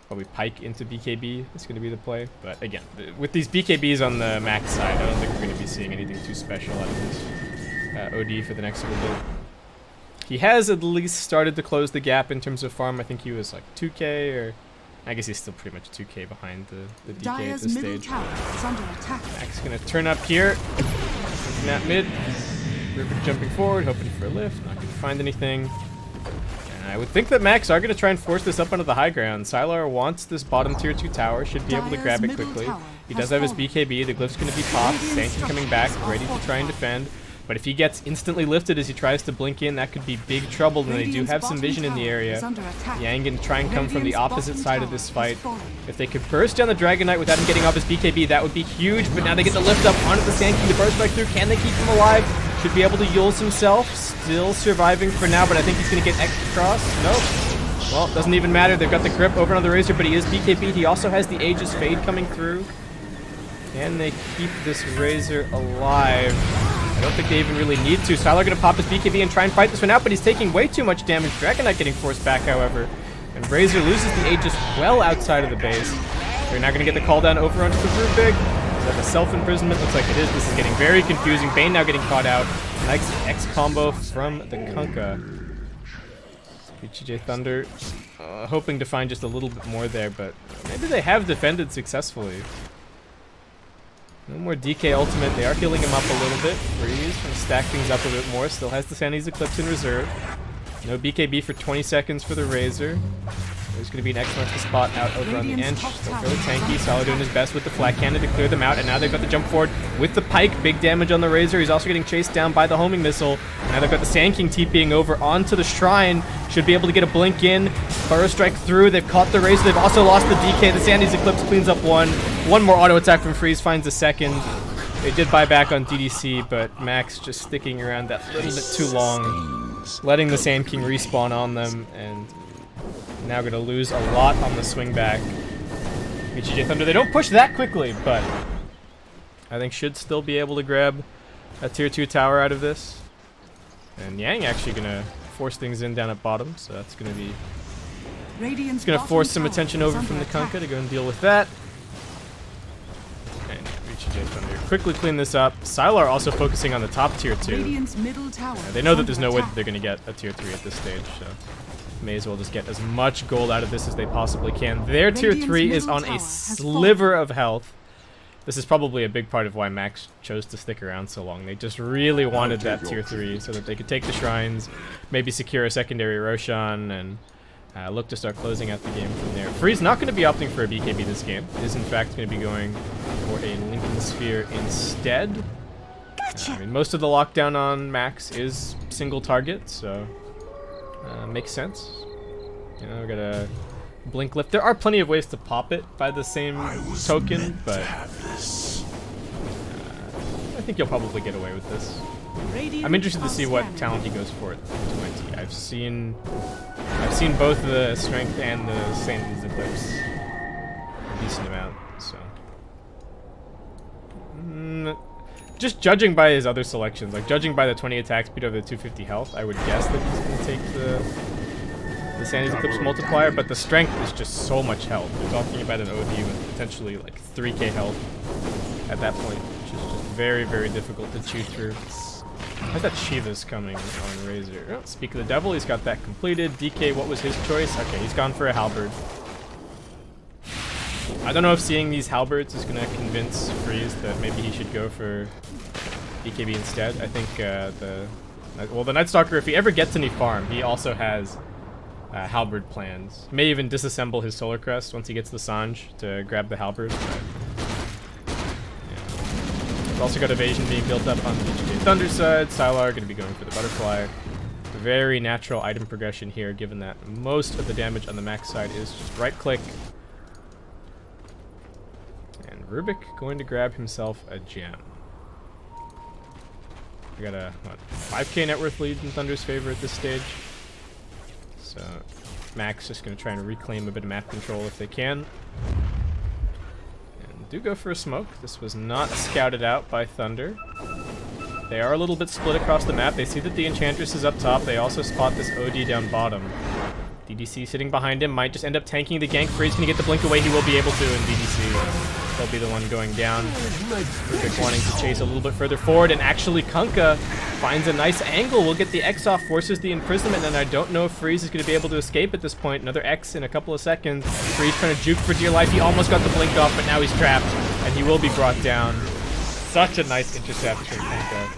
Probably Pike into BKB is going to be the play. But again, with these BKBs on the max side, I don't think we're going to be seeing anything too special out of this OD for the next little bit. He has at least started to close the gap in terms of farm. I think he was like 2k, or I guess he's still pretty much 2k behind the DK at this stage. Max going to turn up here. Looking at mid. River jumping forward, hoping for a lift. Not going to find anything. And I would think that Max are going to try and force this up onto the high ground. Sylar wants this bottom tier 2 tower. Should be able to grab it quickly. He does have his BKB. The glyph's going to be popped. Sankey coming back, ready to try and defend. But if he gets instantly lifted as he tries to blink in, that could be big trouble, and they do have some vision in the area. Yang gonna try and come from the opposite side of this fight. If they could burst down the Dragon Knight without him getting off his BKB, that would be huge, but now they get the lift up onto the Sand King to burst back through. Can they keep him alive? Should be able to Yules himself. Still surviving for now, but I think he's gonna get X across. Nope. Well, doesn't even matter. They've got the grip over on the Razor, but he is BKB'd. He also has the Aegis Fade coming through. Can they keep this Razor alive? I don't think they even really need to. Sylar gonna pop his BKB and try and fight this one out, but he's taking way too much damage. Dragon Knight getting forced back, however. And Razor loses the Aegis well outside of the base. They're now gonna get the call down over onto the Rubik. Is that a self-imprisonment? Looks like it is. This is getting very confusing. Bane now getting caught out. Nice X combo from the Kunkka. VGJ.Thunder hoping to find just a little bit more there, but maybe they have defended successfully. No more DK ultimate. They are healing him up a little bit. Freeze, trying to stack things up a bit more. Still has the Sandy's Eclipse in reserve. No BKB for 20 seconds for the Razor. There's going to be an X marks the spot out over on the Ench. Still fairly tanky. Sylar doing his best with the flat cannon to clear them out, and now they've got the jump forward with the Pike. Big damage on the Razor. He's also getting chased down by the homing missile. Now they've got the Sand King TPing over onto the Shrine. Should be able to get a blink in. Burrow strike through. They've caught the Razor. They've also lost the DK. The Sandy's Eclipse cleans up one. One more auto attack from Freeze finds a second. They did buy back on DDC, but Max just sticking around that little bit too long, letting the Sand King respawn on them, and now going to lose a lot on the swing back. VGJ.Thunder, they don't push that quickly, but I think should still be able to grab a tier 2 tower out of this. And Yang actually going to force things in down at bottom, so that's going to be... It's going to force some attention over from the Kunkka to go and deal with that. And VGJ.Thunder quickly clean this up. Sylar also focusing on the top tier 2. They know that there's no way that they're going to get a tier 3 at this stage, so may as well just get as much gold out of this as they possibly can. Their tier 3 is on a sliver of health. This is probably a big part of why Max chose to stick around so long. They just really wanted that tier 3 so that they could take the shrines, maybe secure a secondary Roshan, and look to start closing out the game from there. Freeze not going to be opting for a BKB this game. It is in fact going to be going for a Lincoln Sphere instead. I mean, most of the lockdown on Max is single target, so makes sense. You know, we got a blink lift. There are plenty of ways to pop it by the same token, but I think you'll probably get away with this. I'm interested to see what talent he goes for at 20. I've seen both the strength and the Sandy's Eclipse a decent amount, so just judging by his other selections, like judging by the 20 attack speed over the 250 health, I would guess that he's going to take the Sandy's Eclipse multiplier, but the strength is just so much health. We're talking about an OD with potentially like 3k health at that point, which is just very, very difficult to chew through. I thought Shiva's coming on Razor. Oh, speak of the devil, he's got that completed. DK, what was his choice? Okay, he's gone for a halberd. I don't know if seeing these halberds is going to convince Freeze that maybe he should go for BKB instead. I think the Night Stalker, if he ever gets any farm, he also has halberd plans. He may even disassemble his Solar Crest once he gets the Sanj to grab the halberd. But, yeah. He's also got evasion being built up on the VGJ.Thunder side. Sylar going to be going for the butterfly. Very natural item progression here, given that most of the damage on the Max side is just right click. Rubik going to grab himself a gem. We got a, what, 5k net worth lead in Thunder's favor at this stage. So Max just going to try and reclaim a bit of map control if they can. And do go for a smoke. This was not scouted out by Thunder. They are a little bit split across the map. They see that the Enchantress is up top. They also spot this OD down bottom. DDC sitting behind him might just end up tanking the gank. Freeze going to get the blink away. He will be able to in DDC. They'll be the one going down. Rubik wanting to chase a little bit further forward, and actually Kunkka finds a nice angle. We'll get the X off, forces the imprisonment, and I don't know if Freeze is going to be able to escape at this point. Another X in a couple of seconds. Freeze trying to juke for dear life. He almost got the blink off, but now he's trapped, and he will be brought down. Such a nice intercept from Kunkka.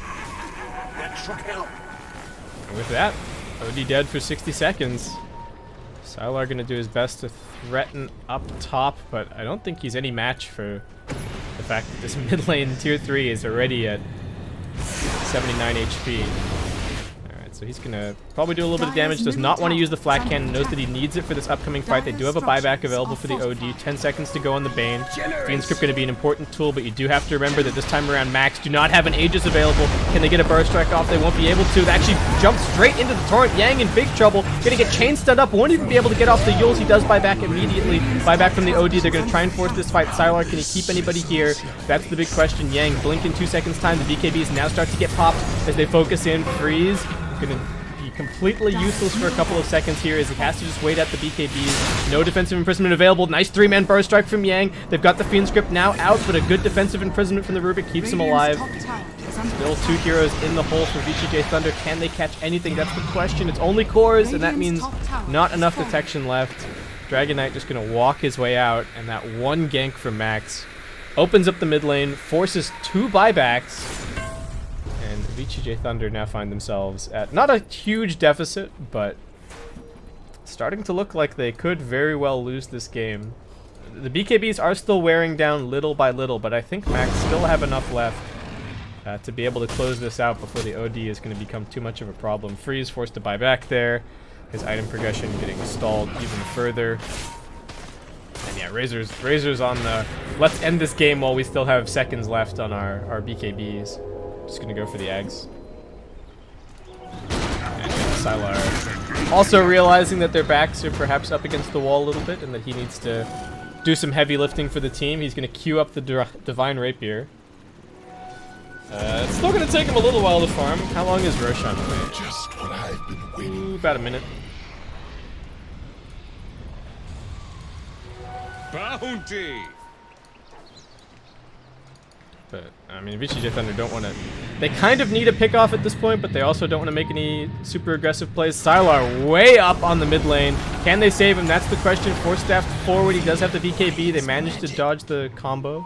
And with that, OD dead for 60 seconds. Sylar going to do his best to threaten up top, but I don't think he's any match for the fact that this mid lane tier 3 is already at 79 HP. So he's gonna probably do a little bit of damage. Does not want to use the flat cannon. Knows that he needs it for this upcoming fight. They do have a buyback available for the OD. 10 seconds to go on the Bane. Fiend Script gonna be an important tool, but you do have to remember that this time around Max do not have an Aegis available. Can they get a burst strike off? They won't be able to. They actually jump straight into the torrent. Yang in big trouble. Gonna get chain stunned up. Won't even be able to get off the Yules. He does buy back immediately. Buyback from the OD. They're gonna try and force this fight. Sylar, can he keep anybody here? That's the big question. Yang blink in 2 seconds time. The BKBs now start to get popped as they focus in. Freeze. Gonna completely useless for a couple of seconds here as he has to just wait at the BKBs. No defensive imprisonment available. Nice 3-man burst strike from Yang. They've got the Fiend Script now out, but a good defensive imprisonment from the Rubik keeps him alive. Still 2 heroes in the hole for VGJ.Thunder. Can they catch anything? That's the question. It's only cores, and that means not enough detection left. Dragon Knight just going to walk his way out, and that one gank from Max opens up the mid lane, forces 2 buybacks. And VGJ.Thunder now find themselves at not a huge deficit, but starting to look like they could very well lose this game. The BKBs are still wearing down little by little, but I think Max still have enough left to be able to close this out before the OD is going to become too much of a problem. Freeze forced to buy back there. His item progression getting stalled even further. And yeah, Razor's on the let's end this game while we still have seconds left on our BKBs. Just gonna go for the eggs. And Sylar also realizing that their backs are perhaps up against the wall a little bit and that he needs to do some heavy lifting for the team. He's gonna queue up the Divine Rapier. It's still gonna take him a little while to farm. How long is Roshan playing?
Just what I've been waiting.
About a minute.
Bounty.
But, I mean, VGJ.Thunder don't want to... They kind of need a pick off at this point, but they also don't want to make any super aggressive plays. Sylar way up on the mid lane. Can they save him? That's the question. Force staffed forward. He does have the BKB. They managed to dodge the combo.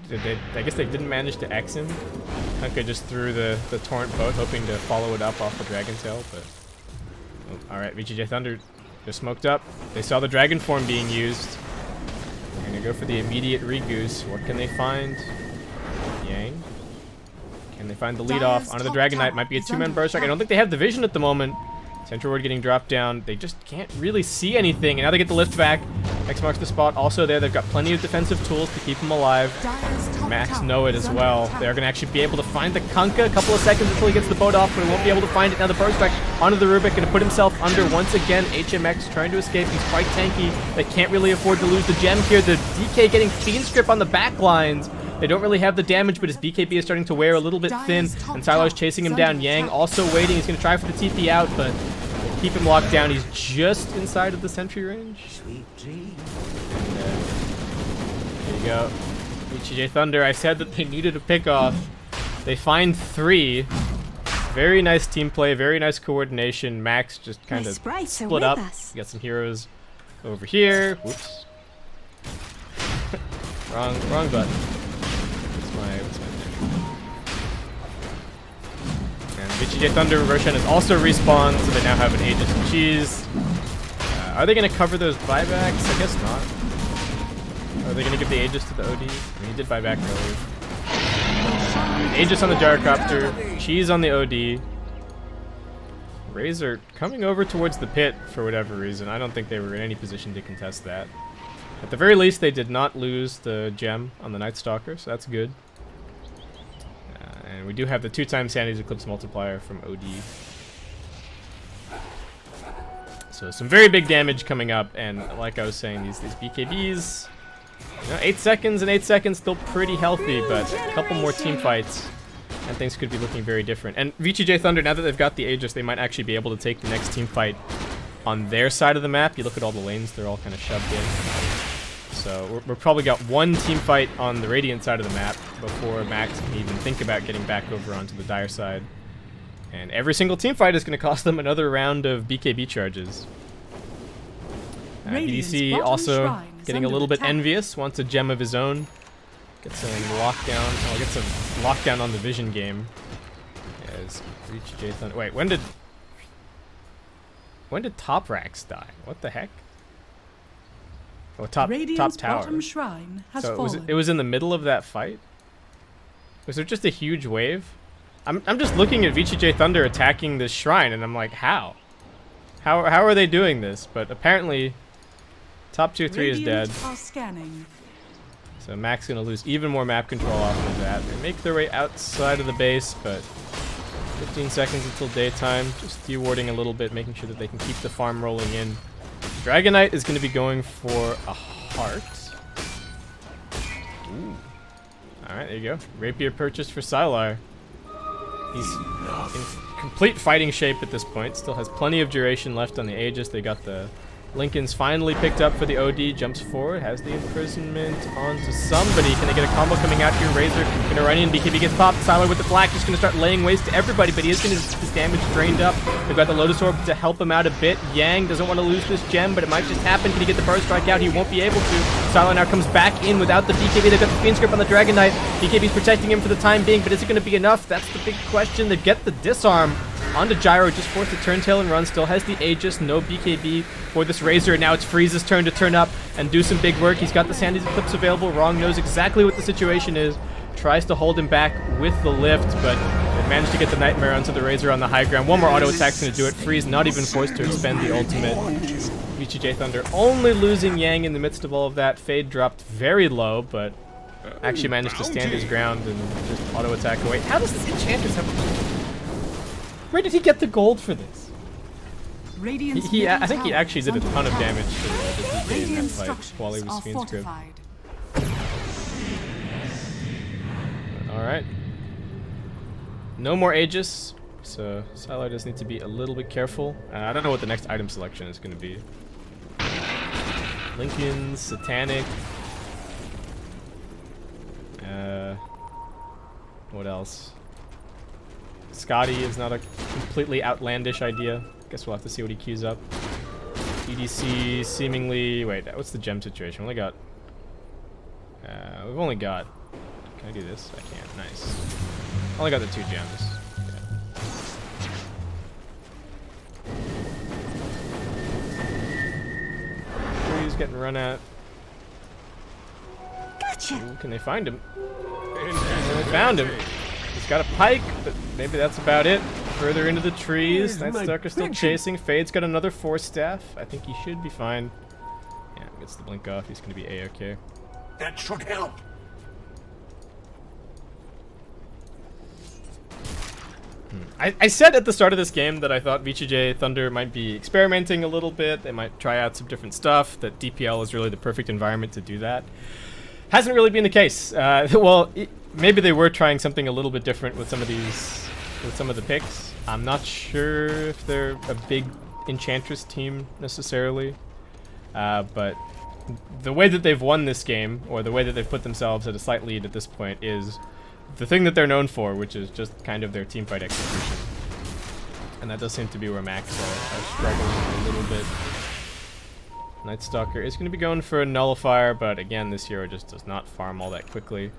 I guess they didn't manage to X him. Kunkka just threw the Torrent boat, hoping to follow it up off the Dragon Tail, but... Oh, alright, VGJ.Thunder just smoked up. They saw the Dragon form being used. They're gonna go for the immediate re-goose. What can they find? Yang. Can they find the lead off onto the Dragon Knight? Might be a 2-man burst strike. I don't think they have the vision at the moment. Central Ward getting dropped down. They just can't really see anything. And now they get the lift back. X marks the spot. Also there, they've got plenty of defensive tools to keep them alive. Max know it as well. They're going to actually be able to find the Kunkka. A couple of seconds until he gets the boat off, but he won't be able to find it. Now the burst back onto the Rubik, going to put himself under once again. HMX trying to escape. He's quite tanky. They can't really afford to lose the gem here. The DK getting Fiend Script on the back lines. They don't really have the damage, but his BKB is starting to wear a little bit thin, and Sylar's chasing him down. Yang also waiting. He's going to try for the TP out, but keep him locked down. He's just inside of the sentry range. Sweet dream. There you go. VGJ.Thunder, I said that they needed a pick off. They find 3. Very nice team play, very nice coordination. Max just kind of split up. We got some heroes over here. Whoops. wrong button. What's my And VGJ.Thunder Roshan is also respawned, so they now have an Aegis and Cheese. Are they going to cover those buybacks? I guess not. Are they going to give the Aegis to the OD? I mean, he did buy back earlier. Aegis on the Gyrocopter. Cheese on the OD. Razor coming over towards the pit for whatever reason. I don't think they were in any position to contest that. At the very least, they did not lose the gem on the Night Stalker, so that's good. And we do have the 2x Sanity's Eclipse multiplier from OD. So some very big damage coming up, and like I was saying, these BKBs, you know, 8 seconds and 8 seconds, still pretty healthy, but a couple more team fights, and things could be looking very different. And VGJ.Thunder, now that they've got the Aegis, they might actually be able to take the next team fight on their side of the map. You look at all the lanes, they're all kind of shoved in. So we're probably got one team fight on the Radiant side of the map before Max can even think about getting back over onto the Dire side. And every single team fight is going to cost them another round of BKB charges. BDC also getting a little bit envious, wants a gem of his own. Get some lockdown. Oh, get some lockdown on the vision game. As VGJ.Thunder. Wait, when did Top Rax die? What the heck? Oh, top tower.
Bottom shrine has
So
fallen.
it was in the middle of that fight? Was there just a huge wave? I'm just looking at VGJ.Thunder attacking this shrine, and I'm like, how? How are they doing this? But apparently, top tier 3 is dead.
Are scanning.
So Mac's gonna lose even more map control off of that. They make their way outside of the base, but 15 seconds until daytime. Just dewarding a little bit, making sure that they can keep the farm rolling in. Dragon Knight is gonna be going for a heart. Ooh. Alright, there you go. Rapier purchased for Sylar. He's in complete fighting shape at this point. Still has plenty of duration left on the Aegis. They got the Lincoln's finally picked up for the OD. Jumps forward. Has the imprisonment onto somebody. Can they get a combo coming out here? Razor gonna run in. BKB gets popped. Sylar with the flak. Just gonna start laying waste to everybody, but he is gonna get his damage drained up. They've got the Lotus Orb to help him out a bit. Yang doesn't want to lose this gem, but it might just happen. Can he get the burst strike out? He won't be able to. Sylar now comes back in without the BKB. They've got the Fiend's Grip on the Dragon Knight. BKB's protecting him for the time being, but is it gonna be enough? That's the big question. They get the disarm onto Gyro, just forced to turn tail and run. Still has the Aegis, no BKB for this Razor. Now it's Freeze's turn to turn up and do some big work. He's got the Sandy's Eclipse available. Wrong knows exactly what the situation is. Tries to hold him back with the lift, but they managed to get the Nightmare onto the Razor on the high ground. One more auto attack's gonna do it. Freeze not even forced to expend the ultimate. VGJ.Thunder only losing Yang in the midst of all of that. Fade dropped very low, but actually managed to stand his ground and just auto attack away. How does this Enchantress have... Where did he get the gold for this? I think he actually did a ton of damage to the DK in that fight while he was Fiend's Grip. Alright. No more Aegis, so Sylar does need to be a little bit careful. I don't know what the next item selection is going to be. Lincoln, Satanic. What else? Scotty is not a completely outlandish idea. Guess we'll have to see what he queues up. EDC seemingly... Wait, what's the gem situation? We've only got... Can I do this? I can't. Nice. Only got the 2 gems. Yeah. He's getting run at.
Gotcha.
Ooh, can they find him? They found him. He's got a pike, but maybe that's about it. Further into the trees. Nightstalker still chasing. Fade's got another 4 staff. I think he should be fine. Yeah, gets the blink off. He's going to be A-okay.
That should help.
I said at the start of this game that I thought VGJ.Thunder might be experimenting a little bit. They might try out some different stuff. That DPL is really the perfect environment to do that. Hasn't really been the case. Maybe they were trying something a little bit different with some of these, with some of the picks. I'm not sure if they're a big Enchantress team necessarily, but the way that they've won this game, or the way that they've put themselves at a slight lead at this point, is the thing that they're known for, which is just kind of their teamfight execution. And that does seem to be where Max are struggling a little bit. Nightstalker is going to be going for a Nullifier, but again, this hero just does not farm all that quickly.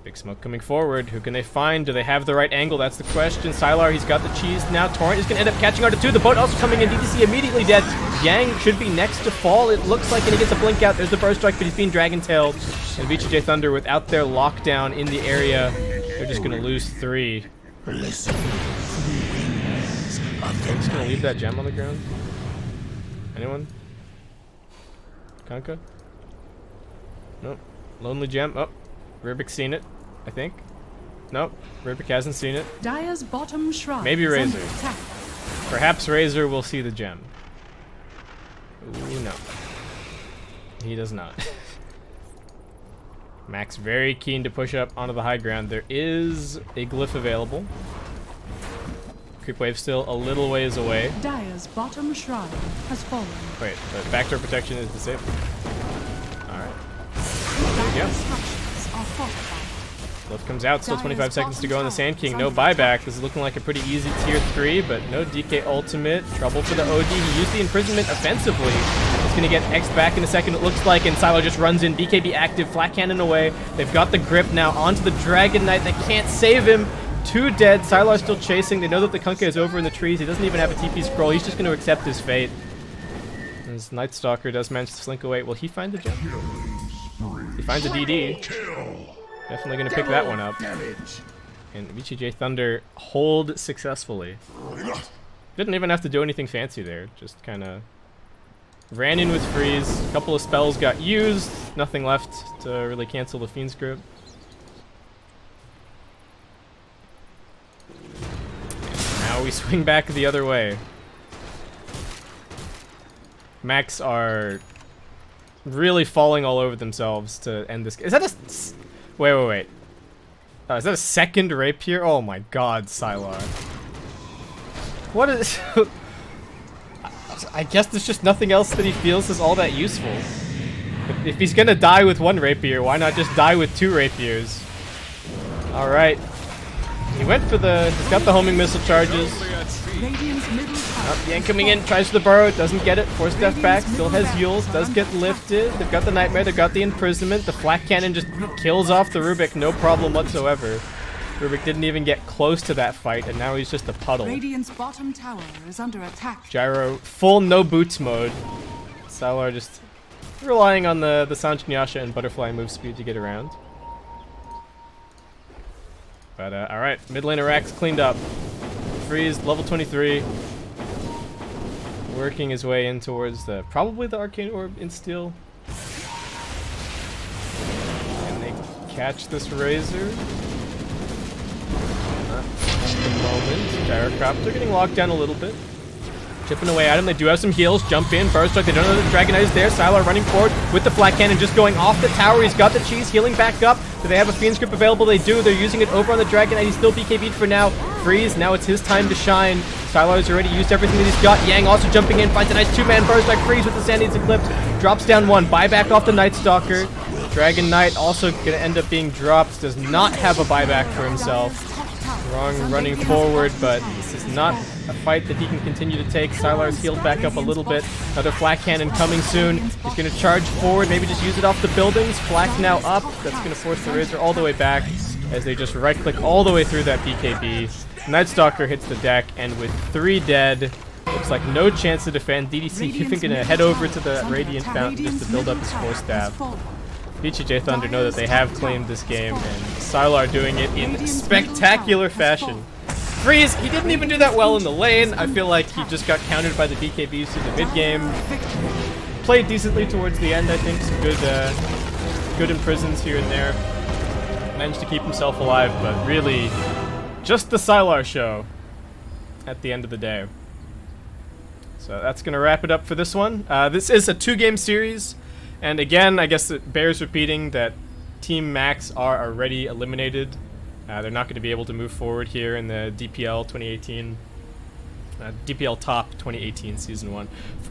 Big Smoke coming forward. Who can they find? Do they have the right angle? That's the question. Sylar, he's got the cheese. Now Torrent is going to end up catching onto 2. The boat also coming in. DTC immediately dead. Yang should be next to fall, it looks like, and he gets a blink out. There's the burst strike, but he's being dragon-tailed. And VGJ.Thunder, without their lockdown in the area, they're just going to lose 3. They're just going to leave that gem on the ground. Anyone? Kanka? Nope. Lonely gem. Oh, Rubik's seen it, I think. Nope, Rubik hasn't seen it.
Dire's bottom shrine.
Maybe Razor. Perhaps Razor will see the gem. Ooh, no. He does not. Max very keen to push up onto the high ground. There is a glyph available. Creep wave still a little ways away.
Dire's bottom shrine has fallen.
Wait, but backdoor protection is disabled. Alright. There you go. Glyph comes out, still 25 seconds to go on the Sand King. No buyback. This is looking like a pretty easy tier 3, but no DK ultimate. Trouble for the OD. He used the imprisonment offensively. It's going to get X'd back in a second, it looks like, and Sylar just runs in. BKB active, flat cannon away. They've got the grip now onto the Dragon Knight. They can't save him. 2 dead. Sylar's still chasing. They know that the Kunkka is over in the trees. He doesn't even have a TP scroll. He's just going to accept his fate. And his Nightstalker does manage to slink away. Will he find the gem? He finds a DD. Definitely going to pick that one up.
Damage.
And VGJ.Thunder hold successfully. Didn't even have to do anything fancy there. Just kind of ran in with freeze. A couple of spells got used. Nothing left to really cancel the Fiend's Grip. And now we swing back the other way. Max are really falling all over themselves to end this. Is that a... Wait. Is that a second rapier? Oh my god, Sylar. What is... I guess there's just nothing else that he feels is all that useful. If he's gonna die with one rapier, why not just die with 2 rapiers? Alright. He went for the... He's got the homing missile charges.
Radiant's middle tower.
Yan coming in, tries for the burrow, doesn't get it. Force death back, still has Yules, does get lifted. They've got the Nightmare, they've got the Imprisonment. The Flak Cannon just kills off the Rubik, no problem whatsoever. Rubik didn't even get close to that fight, and now he's just a puddle.
Radiant's bottom tower is under attack.
Gyro, full no boots mode. Sylar just relying on the Sanjanyasha and Butterfly move speed to get around. But, alright, mid lane Arax cleaned up. Freeze, level 23. Working his way in towards probably the Arcane Orb in Steel. And they catch this Razor. Not at the moment. Gyrocopter getting locked down a little bit. Chipping away at him. They do have some heals. Jump in. Burst Strike. They don't know that the Dragon Knight is there. Sylar running forward with the Flak Cannon, just going off the tower. He's got the cheese. Healing back up. Do they have a Fiend's Grip available? They do. They're using it over on the Dragon Knight. He's still BKB'd for now. Freeze. Now it's his time to shine. Sylar's already used everything that he's got. Yang also jumping in. Finds a nice 2-man Burst Strike. Freeze with the Sand Eclipse. Drops down 1. Buyback off the Night Stalker. Dragon Knight also going to end up being dropped. Does not have a buyback for himself. Wrong running forward, but this is not a fight that he can continue to take. Sylar's healed back up a little bit. Another Flak Cannon coming soon. He's going to charge forward, maybe just use it off the buildings. Flak now up. That's going to force the Razor all the way back as they just right-click all the way through that BKB. Night Stalker hits the deck, and with 3 dead, looks like no chance to defend. DDC even going to head over to the Radiant Fountain just to build up his Force Staff. VGJ.Thunder know that they have claimed this game, and Sylar doing it in spectacular fashion. Freeze! He didn't even do that well in the lane. I feel like he just got countered by the BKBs through the mid-game. Played decently towards the end, I think. Some good imprisons here and there. Managed to keep himself alive, but really just the Sylar show at the end of the day. So that's going to wrap it up for this one. This is a 2-game series. And again, I guess it bears repeating that Team Max are already eliminated. They're not going to be able to move forward here in the DPL 2018, DPL Top 2018 Season 1.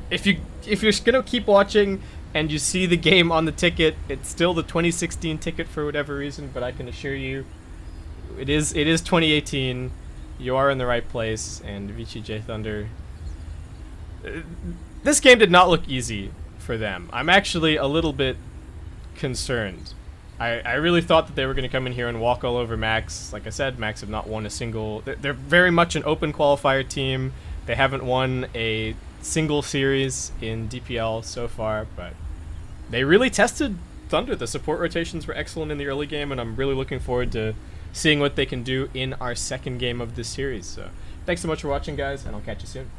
If you're going to keep watching and you see the game on the ticket, it's still the 2016 ticket for whatever reason, but I can assure you it is 2018. You are in the right place, and VGJ.Thunder. This game did not look easy for them. I'm actually a little bit concerned. I really thought that they were going to come in here and walk all over Max. Like I said, Max have not won a single... They're very much an open qualifier team. They haven't won a single series in DPL so far, but they really tested Thunder. The support rotations were excellent in the early game, and I'm really looking forward to seeing what they can do in our second game of this series. So thanks so much for watching, guys, and I'll catch you soon.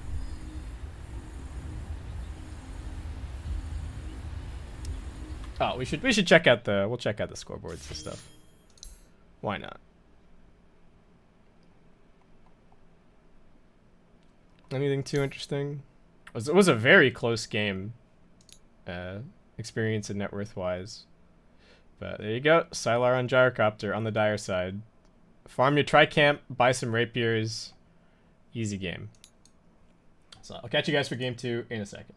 Oh, we should check out we'll check out the scoreboards and stuff. Why not? Anything too interesting? It was a very close game, experience and net worth wise. But there you go, Sylar on Gyrocopter on the dire side. Farm your Tri-Camp, buy some rapiers, easy game. So I'll catch you guys for game 2 in a second.